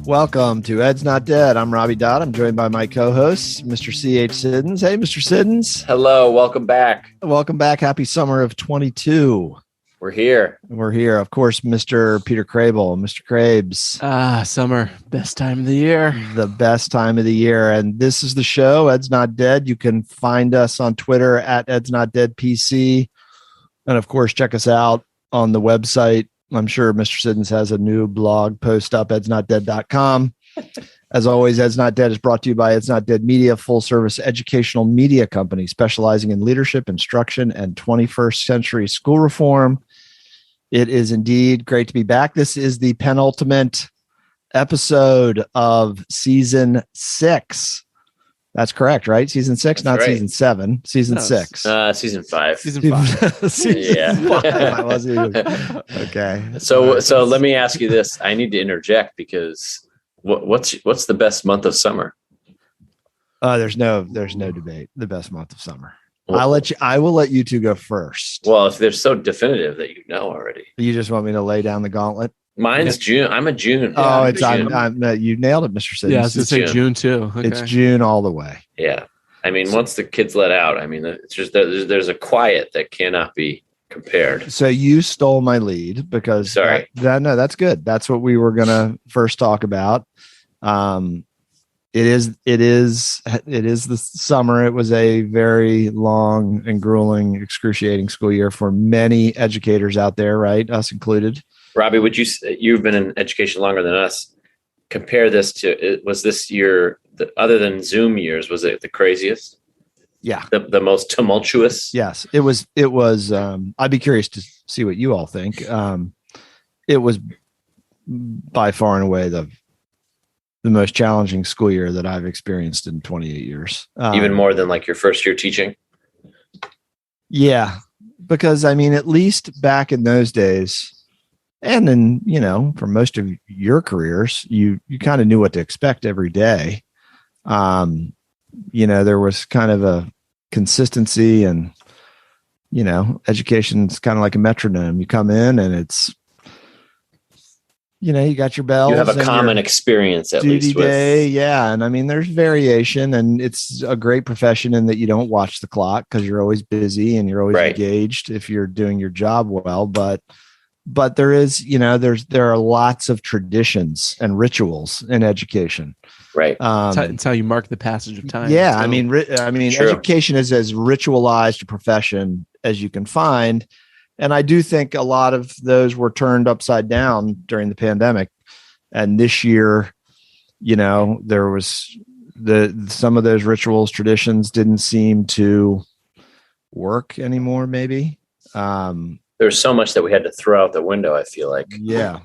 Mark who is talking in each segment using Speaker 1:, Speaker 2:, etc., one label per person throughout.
Speaker 1: Welcome to Ed's Not Dead. I'm Robbie Dodd. I'm joined by my co-host, Mr. C.H. Siddons. Hey, Mr. Siddons.
Speaker 2: Hello. Welcome back.
Speaker 1: Welcome back. Happy summer of 22.
Speaker 2: We're here.
Speaker 1: We're here. Of course, Mr. Peter Crable, Mr. Krabs.
Speaker 3: Summer. Best time of the year.
Speaker 1: The best time of the year. And this is the show, Ed's Not Dead. You can find us on Twitter at Ed's Not Dead PC. And of course, check us out on the website. I'm sure Mr. Siddons has a new blog post up, edsnotdead.com. As always, Ed's Not Dead is brought to you by Ed's Not Dead Media, full-service educational media company specializing in leadership, instruction, and 21st century school reform. It is indeed great to be back. This is the penultimate episode of season 6. That's correct, right? Season 6,
Speaker 2: That's
Speaker 1: not
Speaker 2: right.
Speaker 1: Season 7. Season 6.
Speaker 2: Season 5.
Speaker 3: Season 5.
Speaker 1: Season
Speaker 2: Yeah.
Speaker 1: 5. I wasn't even... Okay.
Speaker 2: So let me ask you this. I need to interject because what's the best month of summer?
Speaker 1: There's no debate. The best month of summer.
Speaker 2: Well,
Speaker 1: I will let you two go first.
Speaker 2: Well, if they're so definitive that you know already.
Speaker 1: You just want me to lay down the gauntlet?
Speaker 2: Mine's June. I'm a June.
Speaker 1: Oh,
Speaker 2: Yeah,
Speaker 1: it's
Speaker 2: June.
Speaker 1: you nailed it, Mr. Siddons.
Speaker 3: Yeah, I was going to say June too. Okay.
Speaker 1: It's June all the way.
Speaker 2: Yeah. I mean, once the kids let out, I mean, it's just there's a quiet that cannot be compared.
Speaker 1: So you stole my lead because
Speaker 2: Sorry.
Speaker 1: No, that's good. That's what we were going to first talk about. It is the summer. It was a very long and grueling, excruciating school year for many educators out there, right? Us included.
Speaker 2: Robbie, you've been in education longer than us. Compare this to, was this year, other than Zoom years, was it the craziest?
Speaker 1: Yeah.
Speaker 2: The most tumultuous?
Speaker 1: Yes, it was. I'd be curious to see what you all think. It was by far and away the most challenging school year that I've experienced in 28 years.
Speaker 2: Even more than like your first year teaching?
Speaker 1: Yeah, because I mean, at least back in those days, and then, for most of your careers, you kind of knew what to expect every day. There was kind of a consistency and, education's kind of like a metronome. You come in and it's, you got your bells.
Speaker 2: You have a common experience at
Speaker 1: duty
Speaker 2: least with
Speaker 1: day. Yeah. And I mean, there's variation, and it's a great profession in that you don't watch the clock because you're always busy and you're always
Speaker 2: Right.
Speaker 1: engaged if you're doing your job well. But there is, there are lots of traditions and rituals in education.
Speaker 2: right.
Speaker 3: It's how you mark the passage of time.
Speaker 1: Yeah.
Speaker 3: So-
Speaker 1: I mean,
Speaker 2: True.
Speaker 1: education is as ritualized a profession as you can find. And I do think a lot of those were turned upside down during the pandemic. And this year, there was some of those rituals, traditions didn't seem to work anymore, maybe.
Speaker 2: There's so much that we had to throw out the window, I feel like.
Speaker 1: Yeah.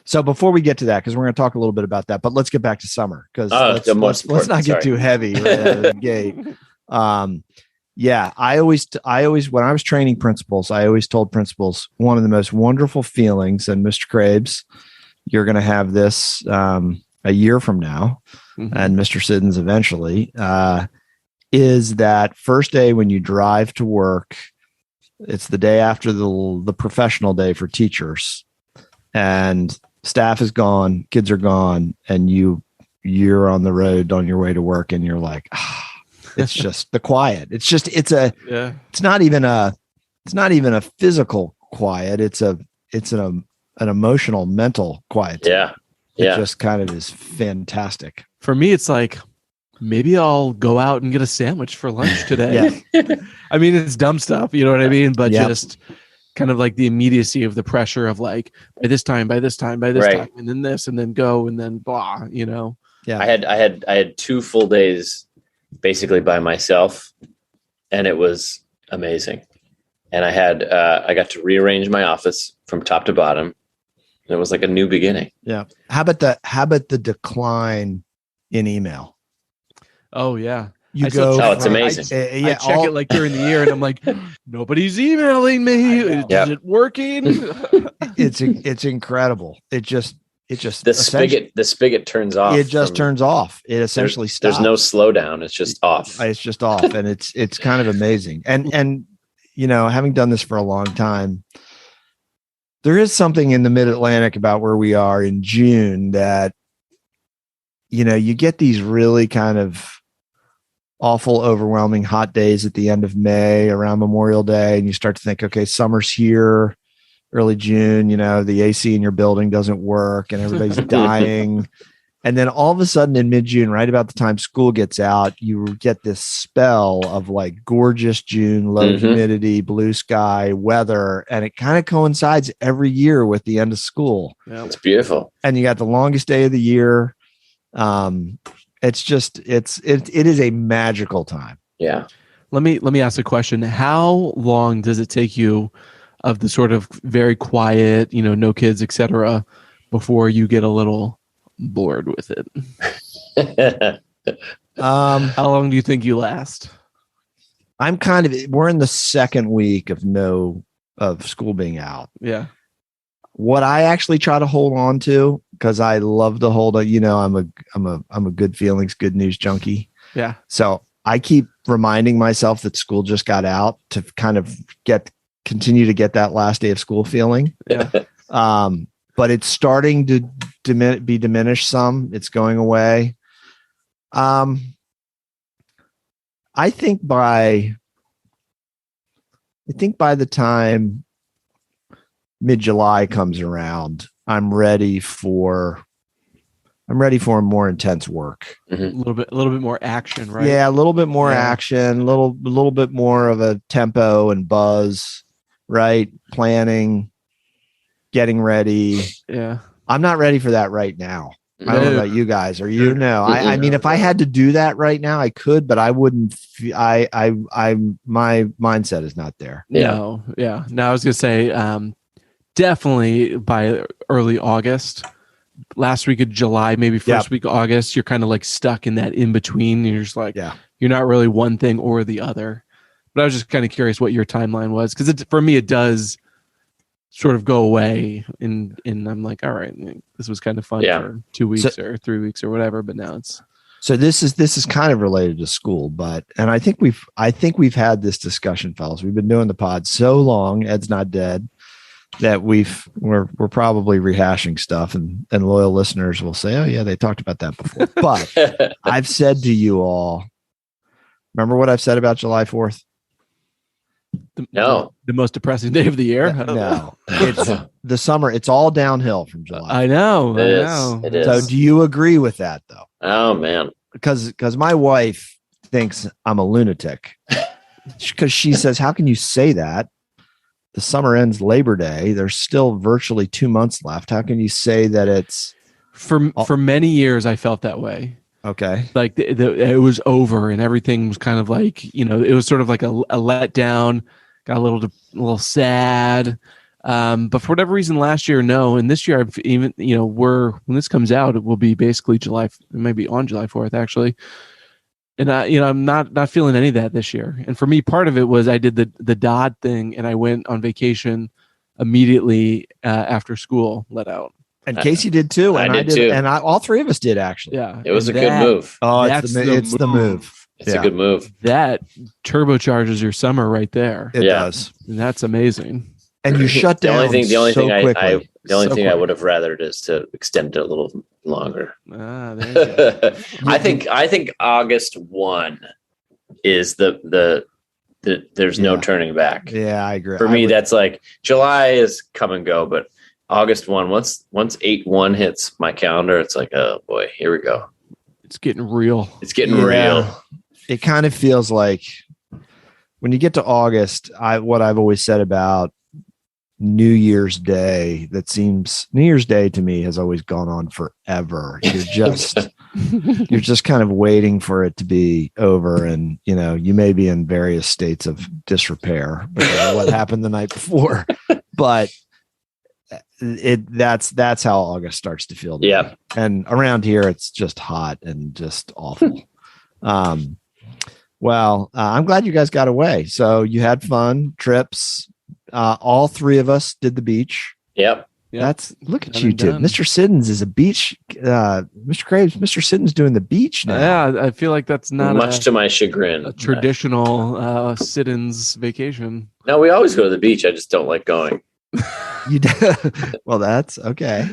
Speaker 1: So before we get to that, because we're going to talk a little bit about that, but let's get back to summer because let's not get too heavy right out of the gate. Yeah, I always, when I was training principals, I always told principals one of the most wonderful feelings, and Mr. Krabs, you're going to have this a year from now, and Mr. Siddons eventually, is that first day when you drive to work. It's the day after the professional day for teachers, and staff is gone, kids are gone, and you're on the road on your way to work, and you're like, it's just the quiet. It's not even a physical quiet. It's an emotional, mental quiet.
Speaker 2: Yeah.
Speaker 1: It just kind of is fantastic.
Speaker 3: For me, it's like, maybe I'll go out and get a sandwich for lunch today. I mean, it's dumb stuff, you know what I mean? But just kind of like the immediacy of the pressure of like, by this time,
Speaker 2: Right.
Speaker 3: time, and then this, and then go, and then blah, Yeah.
Speaker 2: I had 2 full days basically by myself, and it was amazing. And I got to rearrange my office from top to bottom. And it was like a new beginning.
Speaker 1: Yeah. How about the decline in email?
Speaker 3: Oh yeah.
Speaker 1: You
Speaker 3: I still
Speaker 1: go.
Speaker 3: check-
Speaker 2: Oh, it's amazing.
Speaker 3: I check it like during the year, and I'm like, nobody's emailing me. Is
Speaker 2: Yep.
Speaker 3: it working?
Speaker 1: It's incredible. It just
Speaker 2: The spigot turns off.
Speaker 1: It just turns off. It essentially stops.
Speaker 2: There's no slowdown. It's just off.
Speaker 1: It's just off, and it's kind of amazing. And having done this for a long time, there is something in the Mid-Atlantic about where we are in June that you get these really kind of awful, overwhelming hot days at the end of May around Memorial Day. And you start to think, okay, summer's here, early June, the AC in your building doesn't work and everybody's dying. And then all of a sudden in mid-June, right about the time school gets out, you get this spell of like gorgeous June, low humidity, blue sky weather. And it kind of coincides every year with the end of school.
Speaker 2: Yeah, it's beautiful.
Speaker 1: And you got the longest day of the year. It's just, it is a magical time.
Speaker 2: Yeah.
Speaker 3: Let me ask a question. How long does it take you of the sort of very quiet, no kids, etc., before you get a little bored with it? How long do you think you last?
Speaker 1: We're in the second week of school being out.
Speaker 3: Yeah.
Speaker 1: What I actually try to hold on to, because I love to hold on, I'm a good feelings, good news junkie.
Speaker 3: Yeah.
Speaker 1: So I keep reminding myself that school just got out to kind of continue to get that last day of school feeling.
Speaker 3: Yeah.
Speaker 1: But it's starting to be diminished some. It's going away. I think by the time mid-July comes around, I'm ready for more intense work.
Speaker 3: Mm-hmm. A little bit more action, right?
Speaker 1: Yeah, a little bit more action, a little bit more of a tempo and buzz, right? Planning, getting ready.
Speaker 3: Yeah.
Speaker 1: I'm not ready for that right now. I don't know about you guys. Are you? No. I mean, if I had to do that right now, I could, but I wouldn't. My mindset is not there.
Speaker 3: No. Yeah. No, I was gonna say, definitely by early August, last week of July, maybe first week of August, you're kind of like stuck in that in between. You're just like, you're not really one thing or the other. But I was just kind of curious what your timeline was, because for me, it does sort of go away, and I'm like, all right, this was kind of fun for 2 weeks or 3 weeks or whatever, but now it's.
Speaker 1: So this is kind of related to school, and I think we've had this discussion, fellas. We've been doing the pod so long, Ed's not dead, that we're probably rehashing stuff, and loyal listeners will say, oh yeah, they talked about that before. But I've said to you all, remember what I've said about July 4th?
Speaker 2: No.
Speaker 3: The most depressing day of the year?
Speaker 1: No. It's the summer. It's all downhill from July.
Speaker 3: I know.
Speaker 2: It is.
Speaker 1: So do you agree with that though?
Speaker 2: Oh man.
Speaker 1: Because my wife thinks I'm a lunatic. Because she says, how can you say that? The summer ends Labor Day. There's still virtually 2 months left. How can you say that it's
Speaker 3: for many years I felt that way.
Speaker 1: Okay.
Speaker 3: Like it was over and everything was kind of like, it was sort of like a letdown, got a little sad. But for whatever reason last year, no. And this year, I've even, when this comes out, it will be basically July, it might be on July 4th actually. And I'm not feeling any of that this year. And for me, part of it was I did the Dodd thing and I went on vacation immediately after school let out.
Speaker 1: And Casey did too, and I did too, and all three of us did actually.
Speaker 3: Yeah,
Speaker 2: it was a good move.
Speaker 1: Oh, it's the move.
Speaker 2: It's a good move.
Speaker 3: That turbocharges your summer right there.
Speaker 1: It does,
Speaker 3: and that's amazing.
Speaker 1: And you shut down.
Speaker 2: The only thing I would have rathered is to extend it a little longer.
Speaker 3: There you go.
Speaker 2: I think August 1 is the there's no turning back.
Speaker 1: Yeah, I agree.
Speaker 2: For me, that's like July is come and go, but August 1, once 8/1 hits my calendar, it's like, oh boy, here we go.
Speaker 3: It's getting real.
Speaker 2: It's getting real.
Speaker 1: It kind of feels like when you get to August, what I've always said about New Year's Day, New Year's Day to me has always gone on forever. You're just kind of waiting for it to be over, and you may be in various states of disrepair because of what happened the night before, but that's how August starts to feel.
Speaker 2: Yeah.
Speaker 1: And around here, it's just hot and just awful. Well, I'm glad you guys got away. So you had fun trips. All three of us did the beach.
Speaker 2: Yep.
Speaker 1: Look at you two. Mr. Siddons is a beach. Mr. Graves, Mr. Siddons doing the beach now.
Speaker 3: Yeah. I feel like that's not
Speaker 2: much to my chagrin.
Speaker 3: A traditional Siddons vacation.
Speaker 2: No, we always go to the beach. I just don't like going.
Speaker 1: You well, that's okay.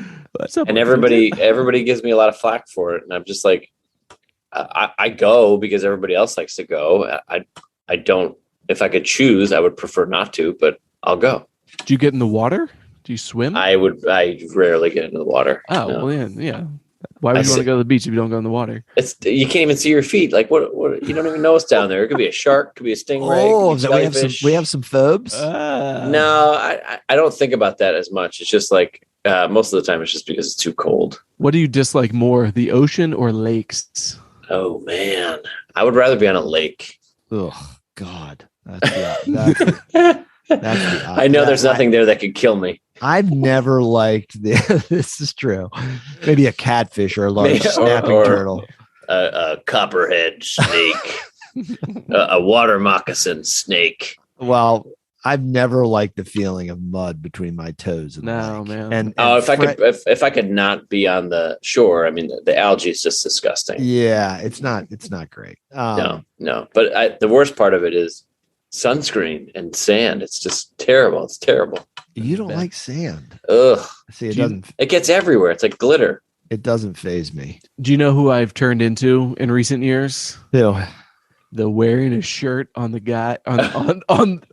Speaker 2: And everybody gives me a lot of flack for it. And I'm just like, I go because everybody else likes to go. I don't, if I could choose, I would prefer not to, but I'll go.
Speaker 3: Do you get in the water? Do you swim?
Speaker 2: I rarely get into the water.
Speaker 3: Oh, no. Well, yeah. Why would you want to go to the beach if you don't go in the water?
Speaker 2: You can't even see your feet. Like what? You don't even know what's down there. It could be a shark. It could be a stingray.
Speaker 1: Oh, we have some phobes.
Speaker 2: No, I don't think about that as much. It's just like most of the time, it's just because it's too cold.
Speaker 3: What do you dislike more, the ocean or lakes?
Speaker 2: Oh man, I would rather be on a lake.
Speaker 1: Oh God, that's the
Speaker 2: I know there's nothing there that could kill me.
Speaker 1: I've never liked this is true. Maybe a catfish or a large snapping turtle.
Speaker 2: A copperhead snake. A water moccasin snake.
Speaker 1: Well, I've never liked the feeling of mud between my toes.
Speaker 3: No, man.
Speaker 1: And
Speaker 2: if I could not be on the shore, I mean, the algae is just disgusting.
Speaker 1: Yeah, it's not great.
Speaker 2: No. But the worst part of it is sunscreen and sand. It's just terrible. It's terrible.
Speaker 1: You don't like sand.
Speaker 2: Ugh.
Speaker 1: See, it
Speaker 2: gets everywhere. It's like glitter.
Speaker 1: It doesn't faze me.
Speaker 3: Do you know who I've turned into in recent years?
Speaker 1: Who?
Speaker 3: The wearing a shirt on the guy on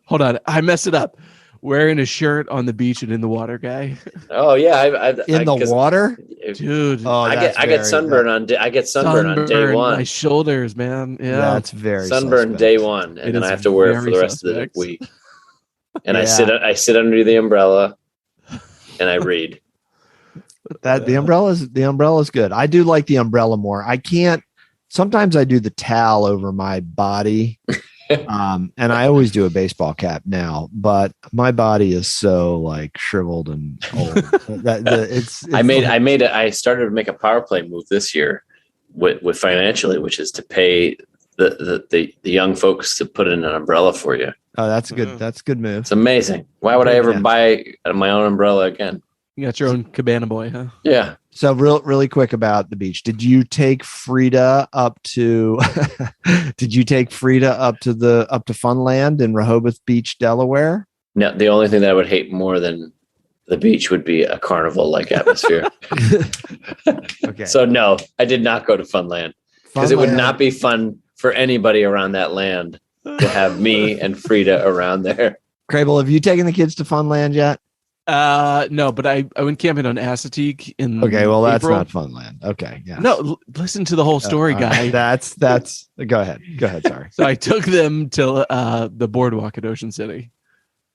Speaker 3: hold on, I messed it up. Wearing a shirt on the beach and in the water guy.
Speaker 2: Oh yeah,
Speaker 1: in the water,
Speaker 3: dude.
Speaker 2: Oh, I get sunburn on day one.
Speaker 3: My shoulders, man. Yeah,
Speaker 1: that's very
Speaker 2: sunburn
Speaker 1: suspect.
Speaker 2: Day one, and then I have to wear it for the rest of the week. And I sit under the umbrella, and I read.
Speaker 1: The umbrella is good. I do like the umbrella more. I can't. Sometimes I do the towel over my body, and I always do a baseball cap now. But my body is so like shriveled and old.
Speaker 2: I started to make a power play move this year with financially, which is to pay the young folks to put in an umbrella for you.
Speaker 1: Oh, that's good. That's a good move.
Speaker 2: It's amazing. Why would I ever buy my own umbrella again?
Speaker 3: You got your own cabana boy, huh?
Speaker 2: Yeah.
Speaker 1: So really quick about the beach. Did you take Frida up to Funland in Rehoboth Beach, Delaware?
Speaker 2: No, the only thing that I would hate more than the beach would be a carnival-like atmosphere.
Speaker 1: Okay.
Speaker 2: So no, I did not go to Funland because it would not be fun for anybody around that land to have me and Frida around there.
Speaker 1: Crable, have you taken the kids to Funland yet?
Speaker 3: No, but I went camping on Assateague in
Speaker 1: well, that's
Speaker 3: April.
Speaker 1: not Funland. Okay. Yeah.
Speaker 3: No, listen to the whole story, guy.
Speaker 1: That's go ahead. Sorry.
Speaker 3: So I took them to the boardwalk at Ocean City.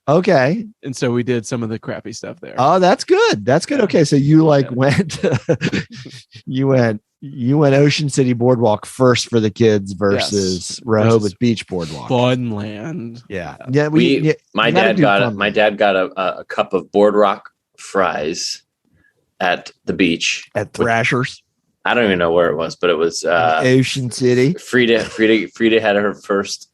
Speaker 1: Okay.
Speaker 3: And so we did some of the crappy stuff there.
Speaker 1: Oh, that's good. That's good. Okay. So you you went Ocean City Boardwalk first for the kids versus Rehoboth Beach Boardwalk.
Speaker 3: Funland.
Speaker 1: Yeah.
Speaker 2: My dad got a cup of Boardwalk fries at the beach
Speaker 1: at Thrasher's.
Speaker 2: I don't even know where it was, but it was
Speaker 1: Ocean City.
Speaker 2: Frida had her first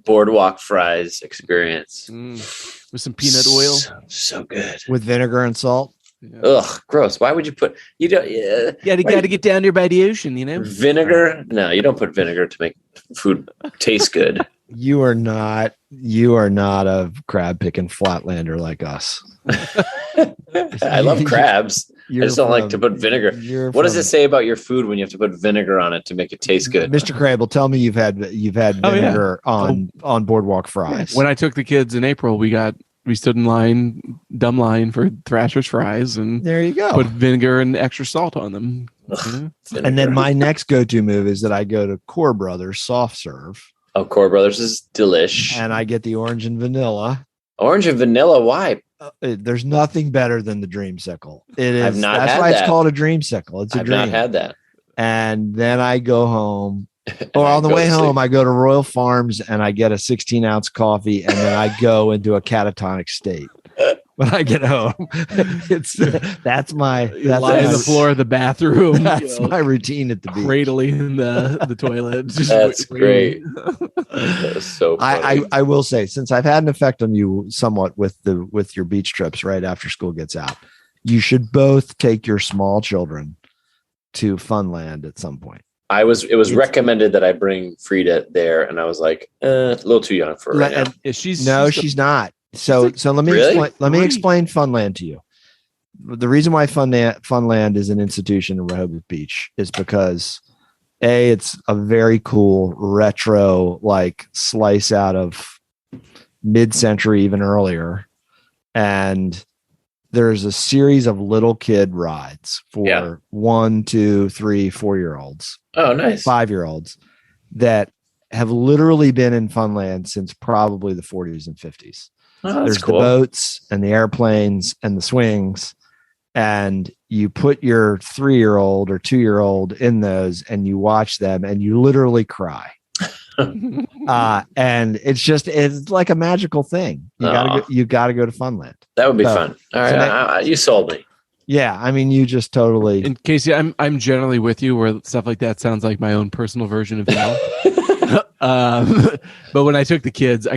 Speaker 2: Boardwalk fries experience
Speaker 3: with some peanut oil.
Speaker 2: So good
Speaker 1: with vinegar and salt.
Speaker 2: Yeah. Ugh, gross. Why would you put you got
Speaker 3: to get down there by the ocean, you know?
Speaker 2: Vinegar? No, you don't put vinegar to make food taste good.
Speaker 1: You are not a crab picking flatlander like us.
Speaker 2: I love crabs. I just don't like to put vinegar. What does it say about your food when you have to put vinegar on it to make it taste good?
Speaker 1: Mr. Crable, tell me you've had vinegar on Boardwalk fries.
Speaker 3: When I took the kids in April, we stood in dumb line for Thrasher's fries, and
Speaker 1: there you go.
Speaker 3: Put vinegar and extra salt on them.
Speaker 1: And then my next go-to move is that I go to Core Brothers soft serve.
Speaker 2: Oh, Core Brothers is delish.
Speaker 1: And I get the orange and vanilla.
Speaker 2: Orange and vanilla? Why?
Speaker 1: There's nothing better than the Dreamsicle. It is.
Speaker 2: I've not
Speaker 1: that's
Speaker 2: had
Speaker 1: why
Speaker 2: that.
Speaker 1: It's called a Dreamsicle. It's a dream.
Speaker 2: I've not had that.
Speaker 1: And then I go home. Or on the way home, I go to Royal Farms and I get a 16-ounce coffee, and then I go into a catatonic state. When I get home, that's my
Speaker 3: lie on the floor of the bathroom.
Speaker 1: That's my routine at the beach.
Speaker 3: Cradling the toilet.
Speaker 2: That's great. That's so funny.
Speaker 1: I will say, since I've had an effect on you somewhat with your beach trips right after school gets out, you should both take your small children to Funland at some point.
Speaker 2: It was recommended that I bring Frida there, and I was like, a little too young for her right now.
Speaker 1: She's not. So let me explain Funland to you. the reason why Funland is an institution in Rehoboth Beach is because it's a very cool retro, like slice out of mid-century, even earlier. And there's a series of little kid rides for 1, 2, 3, 4-year-olds.
Speaker 2: Oh, nice.
Speaker 1: 5-year-olds that have literally been in Funland since probably the 40s and 50s.
Speaker 2: Oh,
Speaker 1: there's
Speaker 2: cool.
Speaker 1: The boats and the airplanes and the swings, and you put your 3-year-old or 2-year-old in those and you watch them and you literally cry. And it's like a magical thing. You gotta go to Funland.
Speaker 2: That would be fun. All right, you sold me.
Speaker 1: Yeah, I mean, you just totally.
Speaker 3: And Casey, I'm generally with you where stuff like that sounds like my own personal version of hell. But when I took the kids,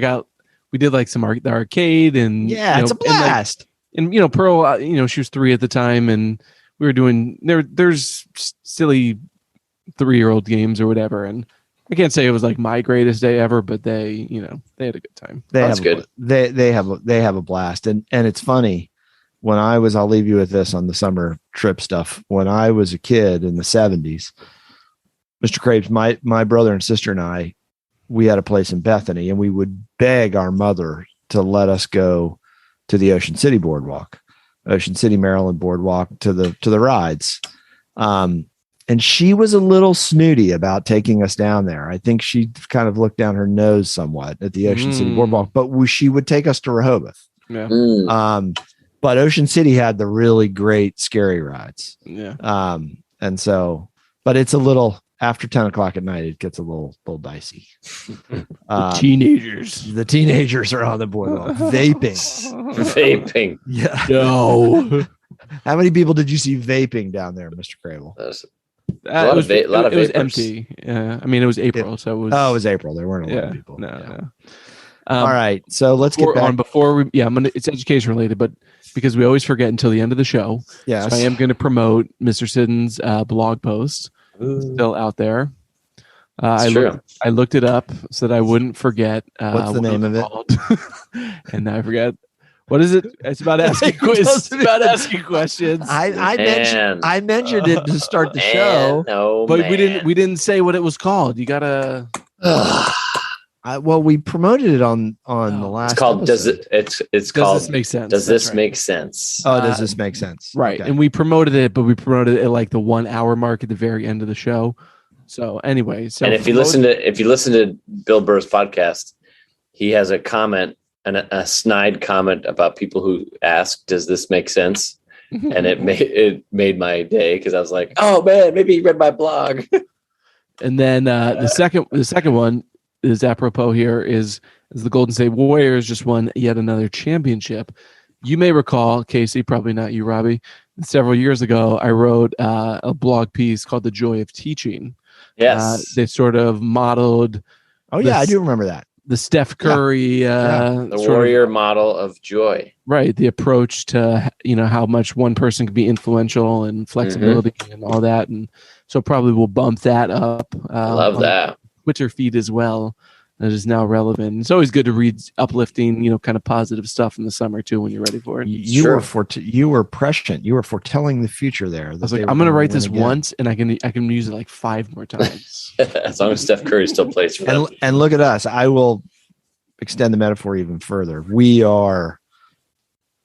Speaker 3: we did like some the arcade and
Speaker 1: it's a blast.
Speaker 3: And Pearl, she was 3 at the time, and we were doing there's silly 3-year-old games or whatever, and I can't say it was like my greatest day ever, but they had a good time.
Speaker 2: That's good.
Speaker 1: They have a blast, and it's funny. When I'll leave you with this on the summer trip stuff. When I was a kid in the 70s, Mr. Krabs, my brother and sister and I, we had a place in Bethany, and we would beg our mother to let us go to the Ocean City Boardwalk, Ocean City, Maryland Boardwalk, to the rides. And she was a little snooty about taking us down there. I think she kind of looked down her nose somewhat at the Ocean City Boardwalk, but she would take us to Rehoboth.
Speaker 3: Yeah.
Speaker 1: But Ocean City had the really great scary rides.
Speaker 3: Yeah.
Speaker 1: And so, but it's a little after 10 o'clock at night, it gets a little dicey.
Speaker 3: The
Speaker 1: teenagers are on the boardwalk vaping.
Speaker 2: Yeah.
Speaker 3: No.
Speaker 1: How many people did you see vaping down there, Mr. Crable?
Speaker 2: A lot of
Speaker 3: it was empty. I mean, it was April, so it was.
Speaker 1: Oh, it was April. There weren't a lot of people.
Speaker 3: No.
Speaker 1: All right, so let's get back.
Speaker 3: It's education related, but because we always forget until the end of the show.
Speaker 1: Yes.
Speaker 3: So I am going to promote Mr. Siddon's blog post. Still out there. I looked it up so that I wouldn't forget.
Speaker 1: What's the name of
Speaker 3: it? And I forget. What is it? It's about asking questions. I mentioned it to start the show,
Speaker 2: but
Speaker 3: we didn't say what it was called. You gotta.
Speaker 1: Well, we promoted it on the last.
Speaker 2: It's called.
Speaker 1: Episode.
Speaker 2: It's called.
Speaker 3: Does this make sense?
Speaker 2: Does this make sense?
Speaker 1: Oh, does this make sense?
Speaker 3: Right, okay. And we promoted it, but we promoted it at like the 1 hour mark at the very end of the show. So anyway,
Speaker 2: and if you listen to Bill Burr's podcast, he has a comment. A snide comment about people who ask, "Does this make sense?" And it made my day because I was like, "Oh man, maybe he read my blog."
Speaker 3: And then the second one is apropos here is the Golden State Warriors just won yet another championship. You may recall, Casey, probably not you, Robbie. Several years ago, I wrote a blog piece called "The Joy of Teaching."
Speaker 2: Yes,
Speaker 3: they sort of modeled.
Speaker 1: Oh yeah, I do remember that.
Speaker 3: The Steph Curry,
Speaker 2: the warrior model of joy,
Speaker 3: right? The approach to how much one person can be influential and flexibility and all that, and so probably we'll bump that up.
Speaker 2: I love that
Speaker 3: Twitter feed as well. That is now relevant. It's always good to read uplifting, kind of positive stuff in the summer too when you're ready for it.
Speaker 1: You were prescient. You were foretelling the future there.
Speaker 3: I was like, I'm going to write this once, and I can use it like 5 more times.
Speaker 2: As long as Steph Curry still plays for them.
Speaker 1: And look at us. I will extend the metaphor even further. We are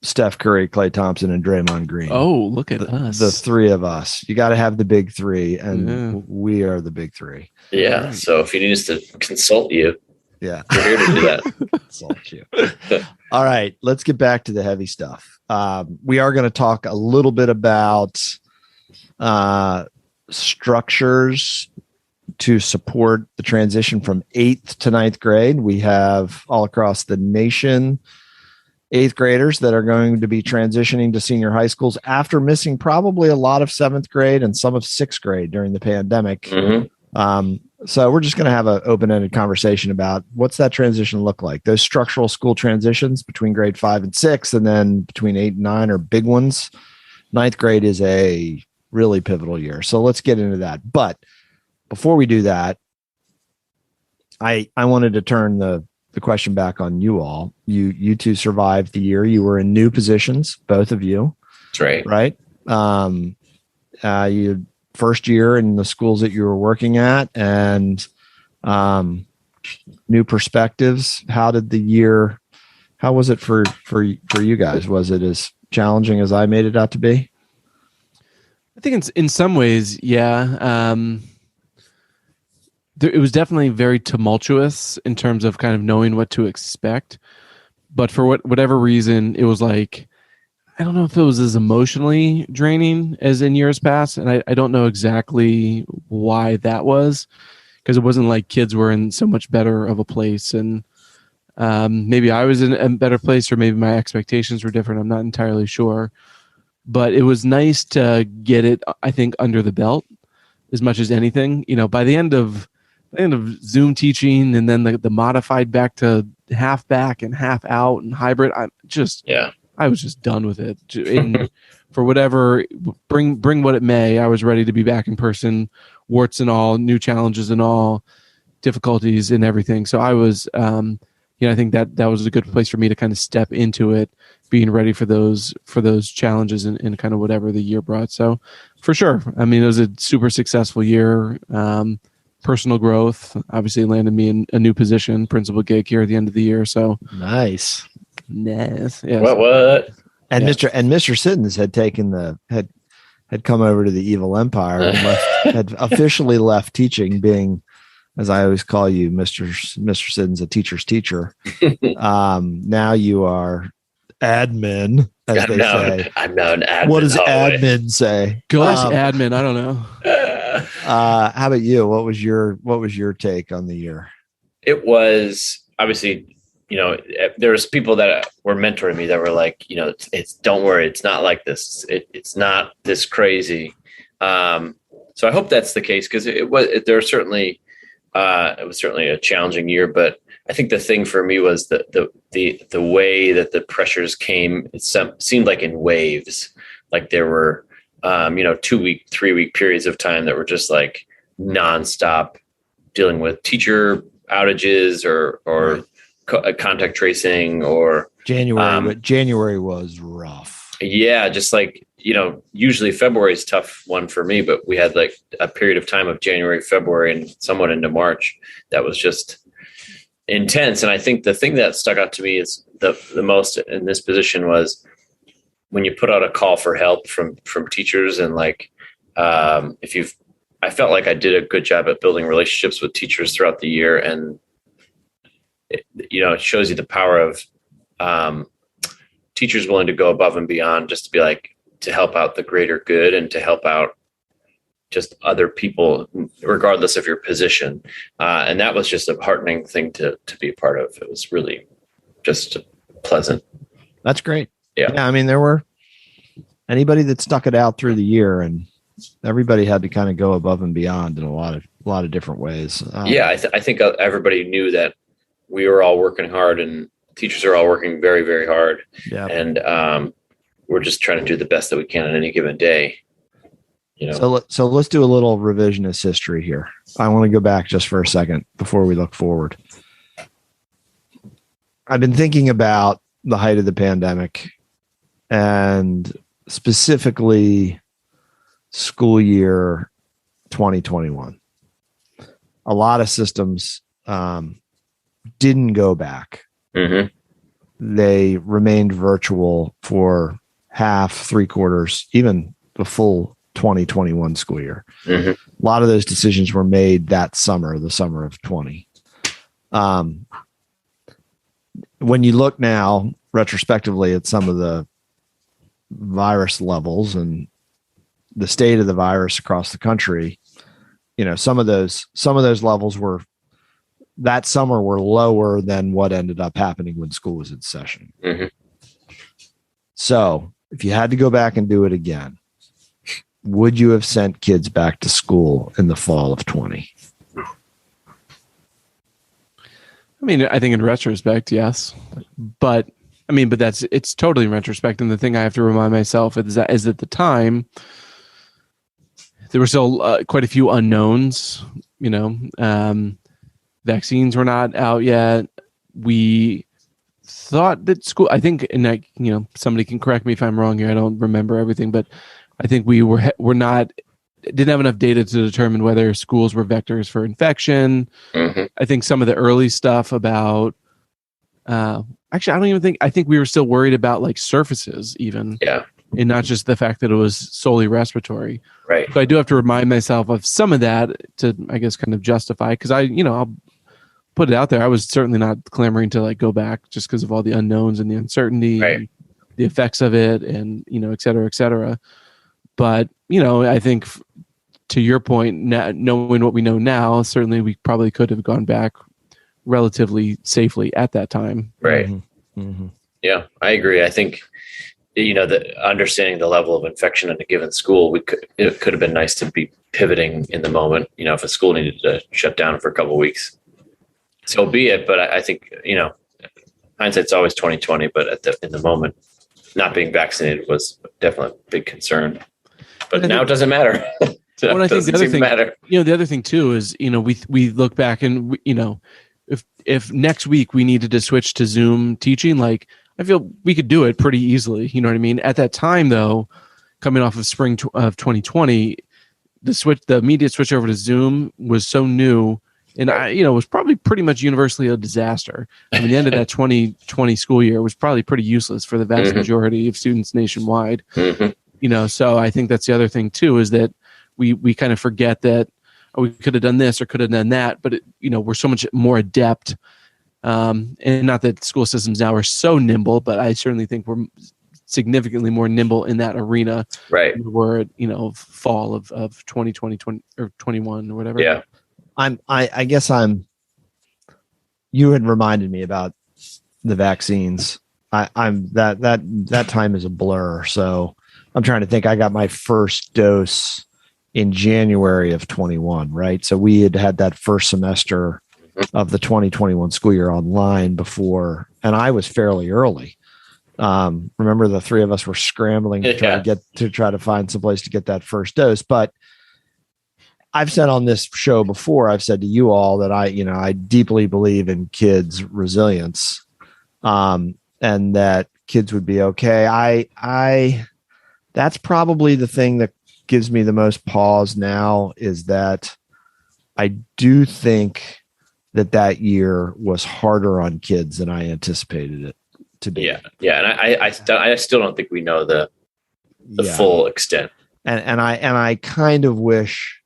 Speaker 1: Steph Curry, Klay Thompson, and Draymond Green.
Speaker 3: Oh, look at us.
Speaker 1: The 3 of us. You got to have the big 3, and we are the big 3.
Speaker 2: Yeah. Right. So if you need us to consult you,
Speaker 1: we're
Speaker 2: here to do that.
Speaker 1: Consult you. All right. Let's get back to the heavy stuff. We are going to talk a little bit about structures to support the transition from 8th to 9th grade. We have all across the nation 8th graders that are going to be transitioning to senior high schools after missing probably a lot of 7th grade and some of 6th grade during the pandemic.
Speaker 2: Mm-hmm.
Speaker 1: So we're just going to have an open-ended conversation about what's that transition look like. Those structural school transitions between grade 5 and 6, and then between 8 and 9 are big ones. 9th grade is a really pivotal year. So let's get into that. But before we do that, I wanted to turn the question back on you all. You two survived the year. You were in new positions, both of you.
Speaker 2: That's right.
Speaker 1: Right. You first year in the schools that you were working at, and new perspectives. How was it for you guys? Was it as challenging as I made it out to be?
Speaker 3: I think in some ways, yeah. It was definitely very tumultuous in terms of kind of knowing what to expect. But for whatever reason, it was like, I don't know if it was as emotionally draining as in years past. And I don't know exactly why that was, because it wasn't like kids were in so much better of a place. And maybe I was in a better place, or maybe my expectations were different. I'm not entirely sure. But it was nice to get it, I think, under the belt as much as anything. By the end of Zoom teaching, and then the modified back to half back and half out and hybrid, I was just done with it. And for whatever, bring what it may, I was ready to be back in person, warts and all, new challenges and all, difficulties and everything. So I was, I think that was a good place for me to kind of step into it, being ready for those challenges and kind of whatever the year brought. So for sure, I mean, it was a super successful year. Personal growth obviously landed me in a new position, principal gig here at the end of the year. So
Speaker 1: nice.
Speaker 3: Yeah.
Speaker 2: What?
Speaker 1: And Mr. Siddons had come over to the evil empire and had officially left teaching, being, as I always call you, Mr. Siddons, a teacher's teacher. Now you are admin, as they say.
Speaker 2: I'm now an admin.
Speaker 1: What does admin say?
Speaker 3: Gosh, admin. I don't know.
Speaker 1: How about you? What was your take on the year?
Speaker 2: It was obviously, there was people that were mentoring me that were like, it's don't worry, it's not like this. It's not this crazy. So I hope that's the case, because it was certainly a challenging year, but I think the thing for me was the way that the pressures came. It seemed like in waves, like there were 2-week, 3-week periods of time that were just like nonstop dealing with teacher outages or contact tracing or
Speaker 1: January. But January was rough.
Speaker 2: Yeah, just like, usually February is a tough one for me, but we had like a period of time of January, February, and somewhat into March that was just intense. And I think the thing that stuck out to me is the most in this position was when you put out a call for help from teachers, and like, I felt like I did a good job at building relationships with teachers throughout the year. And it shows you the power of teachers willing to go above and beyond just to be like, to help out the greater good and to help out just other people, regardless of your position. And that was just a heartening thing to be a part of. It was really just pleasant.
Speaker 1: That's great.
Speaker 2: Yeah.
Speaker 1: I mean, there were anybody that stuck it out through the year, and everybody had to kind of go above and beyond in a lot of different ways.
Speaker 2: I think everybody knew that we were all working hard, and teachers are all working very, very hard.
Speaker 1: Yeah.
Speaker 2: And we're just trying to do the best that we can on any given day.
Speaker 1: So let's do a little revisionist history here. I want to go back just for a second before we look forward. I've been thinking about the height of the pandemic, and specifically school year 2021. A lot of systems didn't go back.
Speaker 2: Mm-hmm.
Speaker 1: They remained virtual for half, 3/4, even the full 2021 school year.
Speaker 2: Mm-hmm.
Speaker 1: A lot of those decisions were made that summer, the summer of 20. When you look now retrospectively at some of the virus levels and the state of the virus across the country, some of those levels were that summer were lower than what ended up happening when school was in session.
Speaker 2: Mm-hmm.
Speaker 1: So if you had to go back and do it again, would you have sent kids back to school in the fall of 20?
Speaker 3: I mean, I think in retrospect, yes, but it's totally in retrospect. And the thing I have to remind myself is at the time, there were still quite a few unknowns, vaccines were not out yet. We thought that school, I think, and somebody can correct me if I'm wrong here. I don't remember everything, but I think we didn't have enough data to determine whether schools were vectors for infection. Mm-hmm. I think some of the early stuff about, actually, I think we were still worried about like surfaces even.
Speaker 2: Yeah.
Speaker 3: And not just the fact that it was solely respiratory.
Speaker 2: Right.
Speaker 3: So I do have to remind myself of some of that to, I guess, kind of justify, because I'll put it out there. I was certainly not clamoring to like go back just because of all the unknowns and the uncertainty,
Speaker 2: right.
Speaker 3: and the effects of it, and et cetera, et cetera. But I think to your point, knowing what we know now, certainly we probably could have gone back relatively safely at that time.
Speaker 2: Right. Mm-hmm. Mm-hmm. Yeah, I agree. I think the understanding the level of infection in a given school, it could have been nice to be pivoting in the moment. If a school needed to shut down for a couple of weeks, so be it. But I think hindsight's always 20/20. But in the moment, not being vaccinated was definitely a big concern. But now it doesn't matter.
Speaker 3: Well, I think the other thing, the other thing too is we look back and if next week we needed to switch to Zoom teaching, like, I feel we could do it pretty easily. You know what I mean? At that time, though, coming off of spring of 2020, the immediate switch over to Zoom was so new, and it was probably pretty much universally a disaster. I mean, the end of that 2020 school year was probably pretty useless for the vast mm-hmm. majority of students nationwide. Mm-hmm. So I think that's the other thing too, is that we kind of forget that we could have done this or could have done that, but we're so much more adept. And not that school systems now are so nimble, but I certainly think we're significantly more nimble in that arena.
Speaker 2: Right.
Speaker 3: Than we were at, fall of 2020 or 21 or whatever.
Speaker 2: Yeah.
Speaker 1: I guess you had reminded me about the vaccines. I'm that time is a blur. So I'm trying to think. I got my first dose in January of 21, right? So we had that first semester of the 2021 school year online before, and I was fairly early. Remember, the three of us were scrambling to try to find some place to get that first dose. But I've said on this show before, I've said to you all that I deeply believe in kids' resilience, and that kids would be okay. I that's probably the thing that gives me the most pause now, is that I do think that year was harder on kids than I anticipated it to be.
Speaker 2: Yeah. And I still don't think we know the full extent.
Speaker 1: And I kind of wish,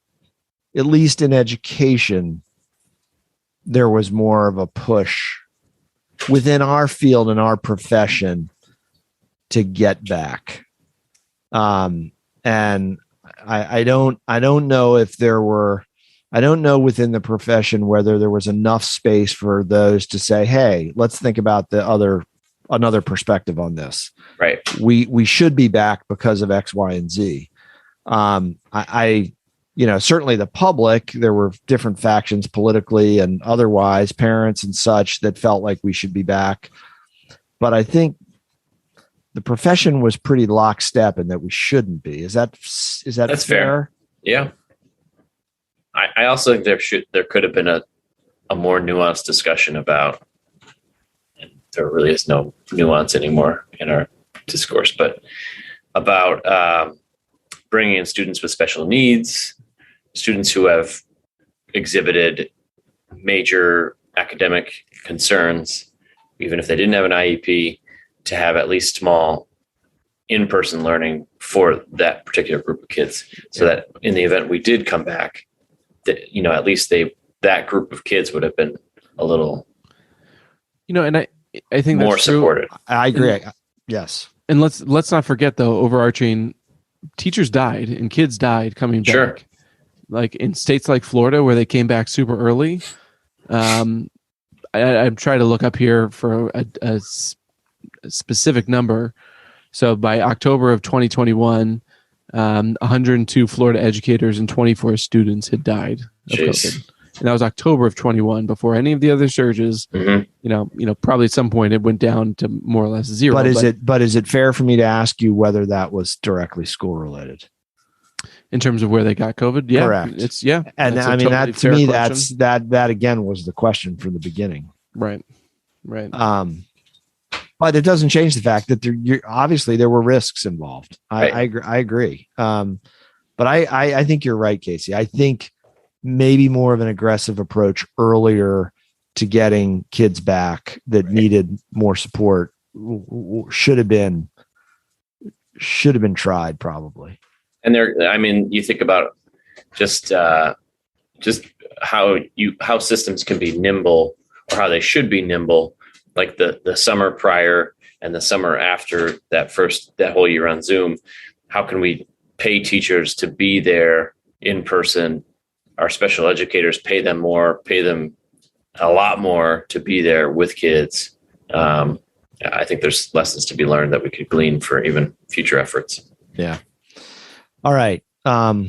Speaker 1: at least in education, there was more of a push within our field and our profession to get back. And I don't know if there were. I don't know within the profession whether there was enough space for those to say, "Hey, let's think about another perspective on this."
Speaker 2: Right.
Speaker 1: We should be back because of X, Y, and Z. Certainly the public, there were different factions politically and otherwise, parents and such, that felt like we should be back. But I think the profession was pretty lockstep in that we shouldn't be. Is that
Speaker 2: That's fair? Yeah. I also think there could have been a more nuanced discussion about, and there really is no nuance anymore in our discourse, but about bringing in students with special needs, students who have exhibited major academic concerns, even if they didn't have an IEP, to have at least small in-person learning for that particular group of kids, so that in the event we did come back, that at least that group of kids would have been a little,
Speaker 3: and I think
Speaker 2: more
Speaker 3: that's true.
Speaker 2: Supported.
Speaker 1: I agree. Yes,
Speaker 3: and let's not forget, though, overarching, teachers died and kids died coming back.
Speaker 2: Sure.
Speaker 3: Like in states like Florida, where they came back super early. I'm trying to look up here for a specific number. So by October of 2021. 102 Florida educators and 24 students had died of COVID. And that was October of 21, before any of the other surges. Mm-hmm. Probably at some point it went down to more or less zero.
Speaker 1: But is it fair for me to ask you whether that was directly school related?
Speaker 3: In terms of where they got COVID? Yeah.
Speaker 1: Correct. And I mean, that to me, question. That again was the question from the beginning.
Speaker 3: Right.
Speaker 1: But it doesn't change the fact that obviously there were risks involved. I agree. But I think you're right, Casey. I think maybe more of an aggressive approach earlier to getting kids back that needed more support should have been tried probably.
Speaker 2: And you think about just how systems can be nimble, or how they should be nimble, like the summer prior and the summer after that whole year on Zoom. How can we pay teachers to be there in person? Our special educators, pay them a lot more to be there with kids. I think there's lessons to be learned that we could glean for even future efforts.
Speaker 1: Yeah. All right. I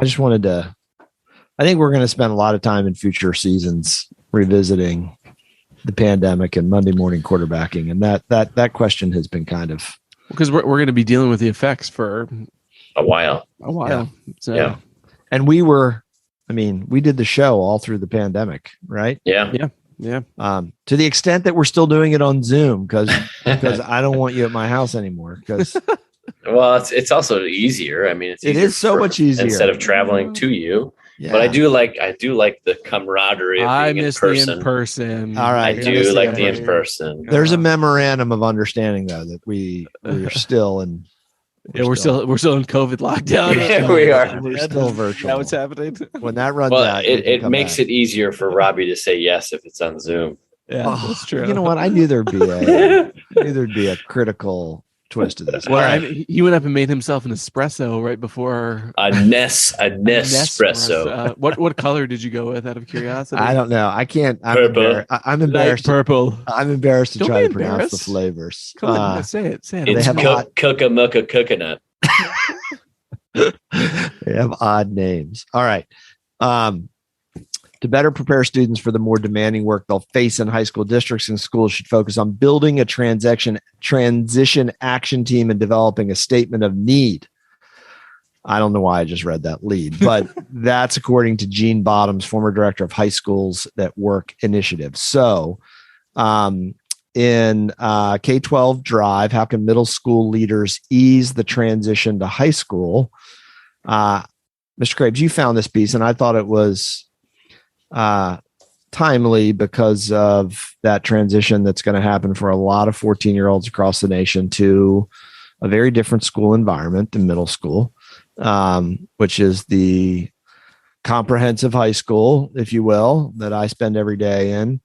Speaker 1: think we're going to spend a lot of time in future seasons revisiting the pandemic and Monday morning quarterbacking. And that question has been kind of,
Speaker 3: because we're going to be dealing with the effects for
Speaker 2: a while.
Speaker 3: Yeah. So.
Speaker 2: Yeah.
Speaker 1: And we did the show all through the pandemic, right?
Speaker 2: Yeah.
Speaker 1: To the extent that we're still doing it on Zoom because I don't want you at my house anymore. Because
Speaker 2: well, it's also easier. I mean,
Speaker 1: it is so much easier
Speaker 2: instead of traveling to you. Yeah. But I do like the camaraderie of being in person.
Speaker 3: The in-person.
Speaker 1: All right,
Speaker 2: I do like the in-person.
Speaker 1: There's a memorandum of understanding though that we're still in.
Speaker 3: We're still in COVID lockdown.
Speaker 2: Yeah, we are.
Speaker 1: We're still virtual.
Speaker 3: That's what's happening.
Speaker 1: When that runs out,
Speaker 2: it makes it easier for Robbie to say yes if it's on Zoom.
Speaker 3: Yeah, that's true.
Speaker 1: You know what? I knew there'd be a critical twist to this.
Speaker 3: Well, he went up and made himself an espresso right before
Speaker 2: a Nespresso.
Speaker 3: What color did you go with? Out of curiosity,
Speaker 1: I don't know. I can't.
Speaker 2: Purple.
Speaker 1: I'm embarrassed.
Speaker 3: Purple.
Speaker 1: I'm embarrassed to try to pronounce the flavors.
Speaker 3: Come on, say it.
Speaker 2: It's Cucamuca coconut.
Speaker 1: They have odd names. All right. To better prepare students for the more demanding work they'll face in high school, districts and schools should focus on building a transition action team and developing a statement of need. I don't know why I just read that lead, but that's according to Gene Bottoms, former director of High Schools That Work initiative. So in K-12 Drive, how can middle school leaders ease the transition to high school? Mr. Krabs, you found this piece, and I thought it was timely because of that transition that's going to happen for a lot of 14-year-olds across the nation to a very different school environment than middle school, which is the comprehensive high school, if you will, that I spend every day in.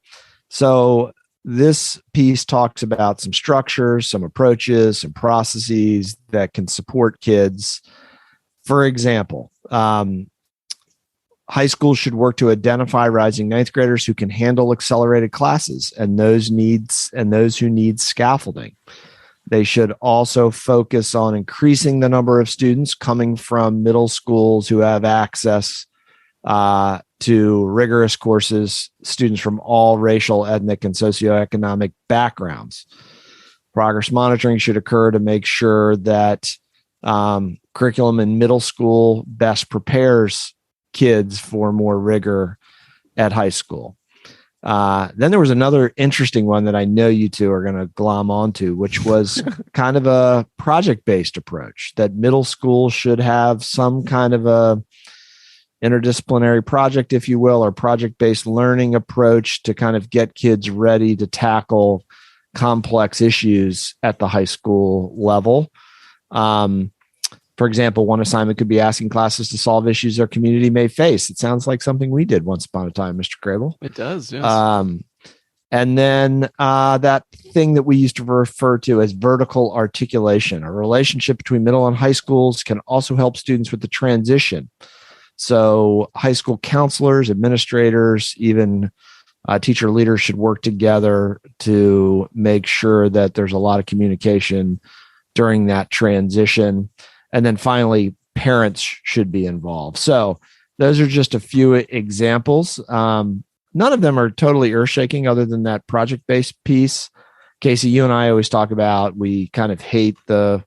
Speaker 1: So this piece talks about some structures, some approaches, some processes that can support kids. For example, high schools should work to identify rising ninth graders who can handle accelerated classes and those who need scaffolding. They should also focus on increasing the number of students coming from middle schools who have access to rigorous courses, students from all racial, ethnic, and socioeconomic backgrounds. Progress monitoring should occur to make sure that curriculum in middle school best prepares kids for more rigor at high school. Then there was another interesting one that I know you two are going to glom onto, which was kind of a project-based approach that middle school should have some kind of a interdisciplinary project, if you will, or project-based learning approach to kind of get kids ready to tackle complex issues at the high school level. For example, one assignment could be asking classes to solve issues their community may face. It sounds like something we did once upon a time, Mr. Crable.
Speaker 3: It does, yes.
Speaker 1: And then that thing that we used to refer to as vertical articulation. A relationship between middle and high schools can also help students with the transition. So high school counselors, administrators, even teacher leaders should work together to make sure that there's a lot of communication during that transition. And then finally, parents should be involved. So those are just a few examples. None of them are totally earth-shaking other than that project-based piece. Casey, you and I always talk about, we kind of hate the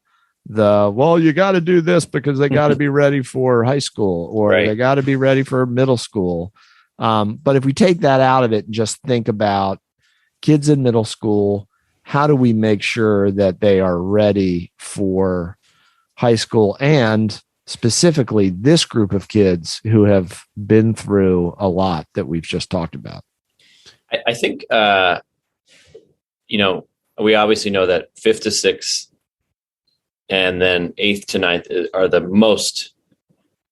Speaker 1: well, you got to do this because they got to be ready for high school or
Speaker 2: right.
Speaker 1: They got to be ready for middle school. But if we take that out of it and just think about kids in middle school how do we make sure that they are ready for high school, and specifically this group of kids who have been through a lot that we've just talked about?
Speaker 2: I think, we obviously know that 5th to 6th and then 8th to 9th are the most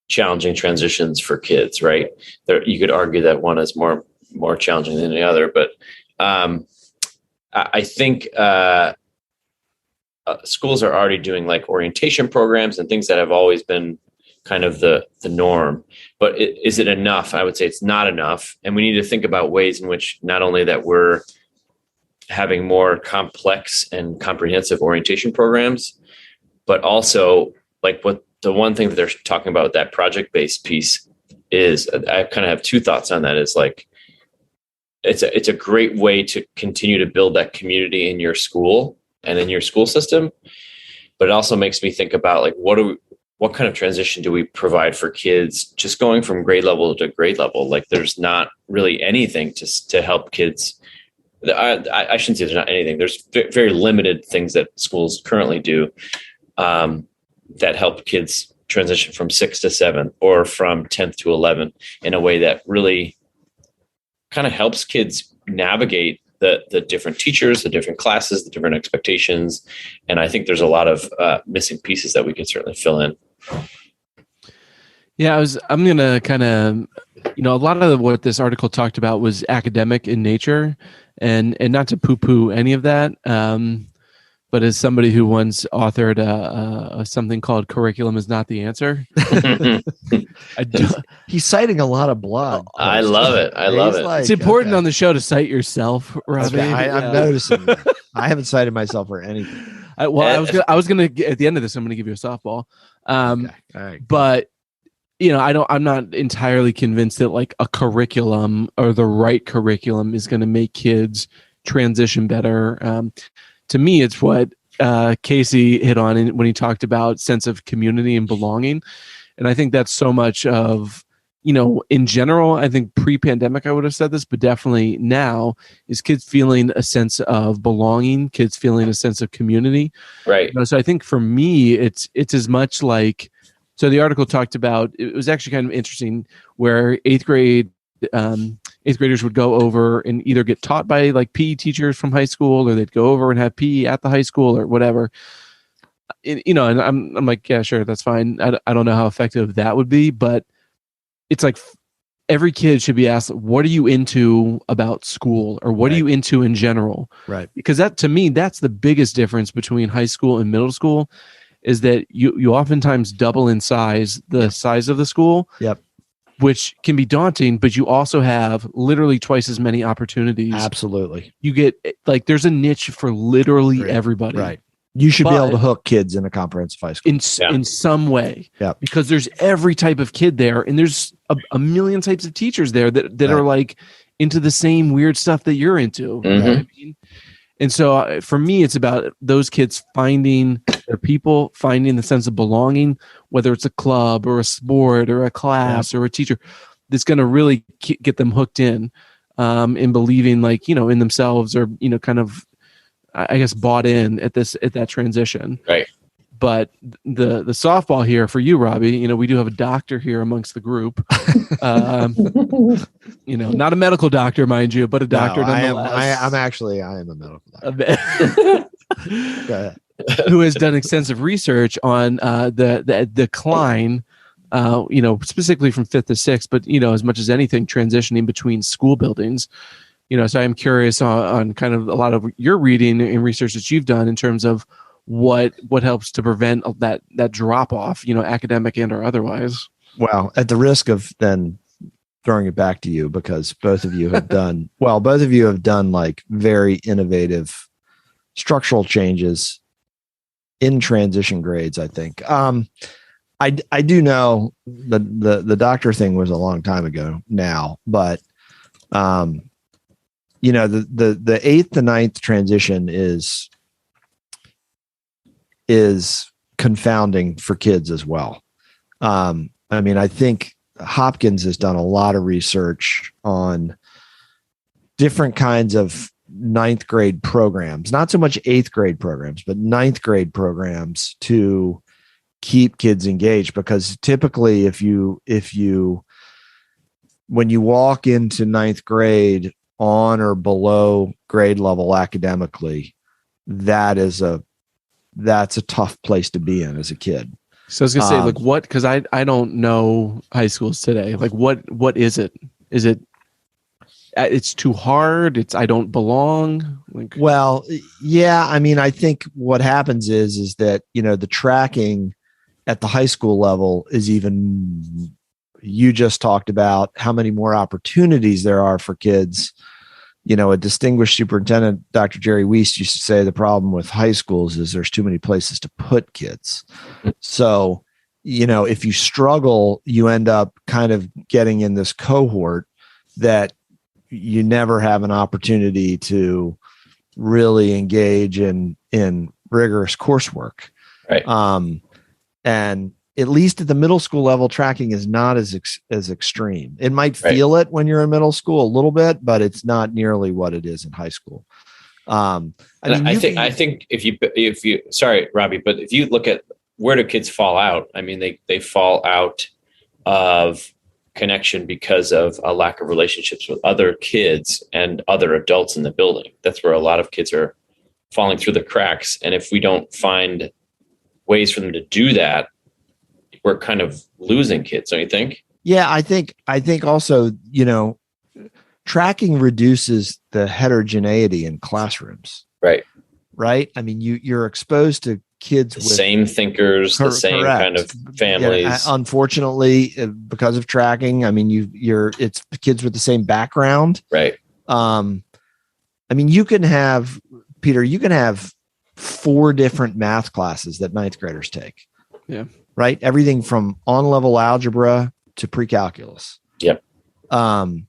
Speaker 2: challenging transitions for kids, right? You could argue that one is more challenging than the other, but I think schools are already doing like orientation programs and things that have always been kind of the norm. But is it enough? I would say it's not enough. And we need to think about ways in which not only that we're having more complex and comprehensive orientation programs, but also like what the one thing that they're talking about, that project-based piece, is I kind of have two thoughts on that. Is like, it's a great way to continue to build that community in your school and in your school system. But it also makes me think about like, what kind of transition do we provide for kids just going from grade level to grade level? Like there's not really anything to help kids. I shouldn't say there's not anything. There's very limited things that schools currently do that help kids transition from 6th to 7th or from 10th to 11th in a way that really kind of helps kids navigate the different teachers, the different classes, the different expectations. And I think there's a lot of missing pieces that we can certainly fill in.
Speaker 3: Yeah, I'm going to kind of, a lot of what this article talked about was academic in nature, and not to poo-poo any of that. But as somebody who once authored something called "Curriculum is Not the Answer,"
Speaker 1: he's citing a lot of blog.
Speaker 2: I love it. I love it.
Speaker 3: Like, it's important on the show to cite yourself, Robbie.
Speaker 1: Okay, I'm noticing. I haven't cited myself for anything.
Speaker 3: I was gonna at the end of this, I'm gonna give you a softball.
Speaker 1: Okay. All right.
Speaker 3: But I'm not entirely convinced that like a curriculum or the right curriculum is going to make kids transition better. To me, it's what Casey hit on when he talked about sense of community and belonging. And I think that's so much of, in general, I think pre-pandemic, I would have said this, but definitely now is kids feeling a sense of belonging, kids feeling a sense of community.
Speaker 2: Right.
Speaker 3: So I think for me, it's as much like, so the article talked about, it was actually kind of interesting where eighth graders would go over and either get taught by like PE teachers from high school, or they'd go over and have PE at the high school or whatever. And I'm like, yeah, sure, that's fine. I don't know how effective that would be, but it's like every kid should be asked, what are you into about school, or what are you into in general?
Speaker 1: Right.
Speaker 3: Because that, to me, that's the biggest difference between high school and middle school, is that you oftentimes double in size, the size of the school.
Speaker 1: Yep.
Speaker 3: Which can be daunting, but you also have literally twice as many opportunities.
Speaker 1: Absolutely.
Speaker 3: You get like, there's a niche for literally everybody.
Speaker 1: Right. You should be able to hook kids in a comprehensive high school
Speaker 3: in some way.
Speaker 1: Yeah. Because
Speaker 3: there's every type of kid there, and there's a million types of teachers there that are like into the same weird stuff that you're into.
Speaker 2: Mm-hmm.
Speaker 3: You know what I mean? And so for me, it's about those kids finding their people, finding the sense of belonging, whether it's a club or a sport or a class or a teacher, that's going to really get them hooked in believing like, in themselves, or, kind of, I guess, bought in at that transition.
Speaker 2: Right.
Speaker 3: But the softball here for you, Robbie, we do have a doctor here amongst the group. Not a medical doctor, mind you, but a doctor nonetheless.
Speaker 1: I am a medical doctor.
Speaker 3: Who has done extensive research on the decline, specifically from 5th to 6th, but, as much as anything, transitioning between school buildings. So I'm curious on kind of a lot of your reading and research that you've done in terms of what helps to prevent that drop off, academic and or otherwise.
Speaker 1: Well, at the risk of then throwing it back to you, because both of you have done like very innovative structural changes in transition grades, I think. I do know the doctor thing was a long time ago now, but the 8th to 9th transition is confounding for kids as well. I think Hopkins has done a lot of research on different kinds of ninth grade programs, not so much eighth grade programs, but ninth grade programs to keep kids engaged. Because typically when you walk into ninth grade on or below grade level academically, that's a tough place to be in as a kid.
Speaker 3: So I was gonna say, like, what? Because I don't know high schools today. Like, what is it? Is it? It's too hard. I don't belong. Like,
Speaker 1: well, yeah. I mean, I think what happens is that, the tracking at the high school level is even. You just talked about how many more opportunities there are for kids. A distinguished superintendent, Dr. Jerry Wiest, used to say the problem with high schools is there's too many places to put kids. So, if you struggle, you end up kind of getting in this cohort that you never have an opportunity to really engage in rigorous coursework.
Speaker 2: Right.
Speaker 1: And at least at the middle school level, tracking is not as extreme. It might feel it when you're in middle school a little bit, but it's not nearly what it is in high school. I
Speaker 2: think if you sorry, Robbie, but if you look at where do kids fall out? I mean, they fall out of connection because of a lack of relationships with other kids and other adults in the building. That's where a lot of kids are falling through the cracks. And if we don't find ways for them to do that, we're kind of losing kids, don't you think?
Speaker 1: Yeah, I think also, tracking reduces the heterogeneity in classrooms.
Speaker 2: Right.
Speaker 1: Right. I mean, you're exposed to kids with
Speaker 2: same thinkers, the same kind of families.
Speaker 1: Yeah, unfortunately, because of tracking, I mean, it's kids with the same background.
Speaker 2: Right.
Speaker 1: I mean, you can have 4 different math classes that ninth graders take.
Speaker 3: Yeah.
Speaker 1: Right. Everything from on-level algebra to pre-calculus.
Speaker 2: Yep.
Speaker 1: And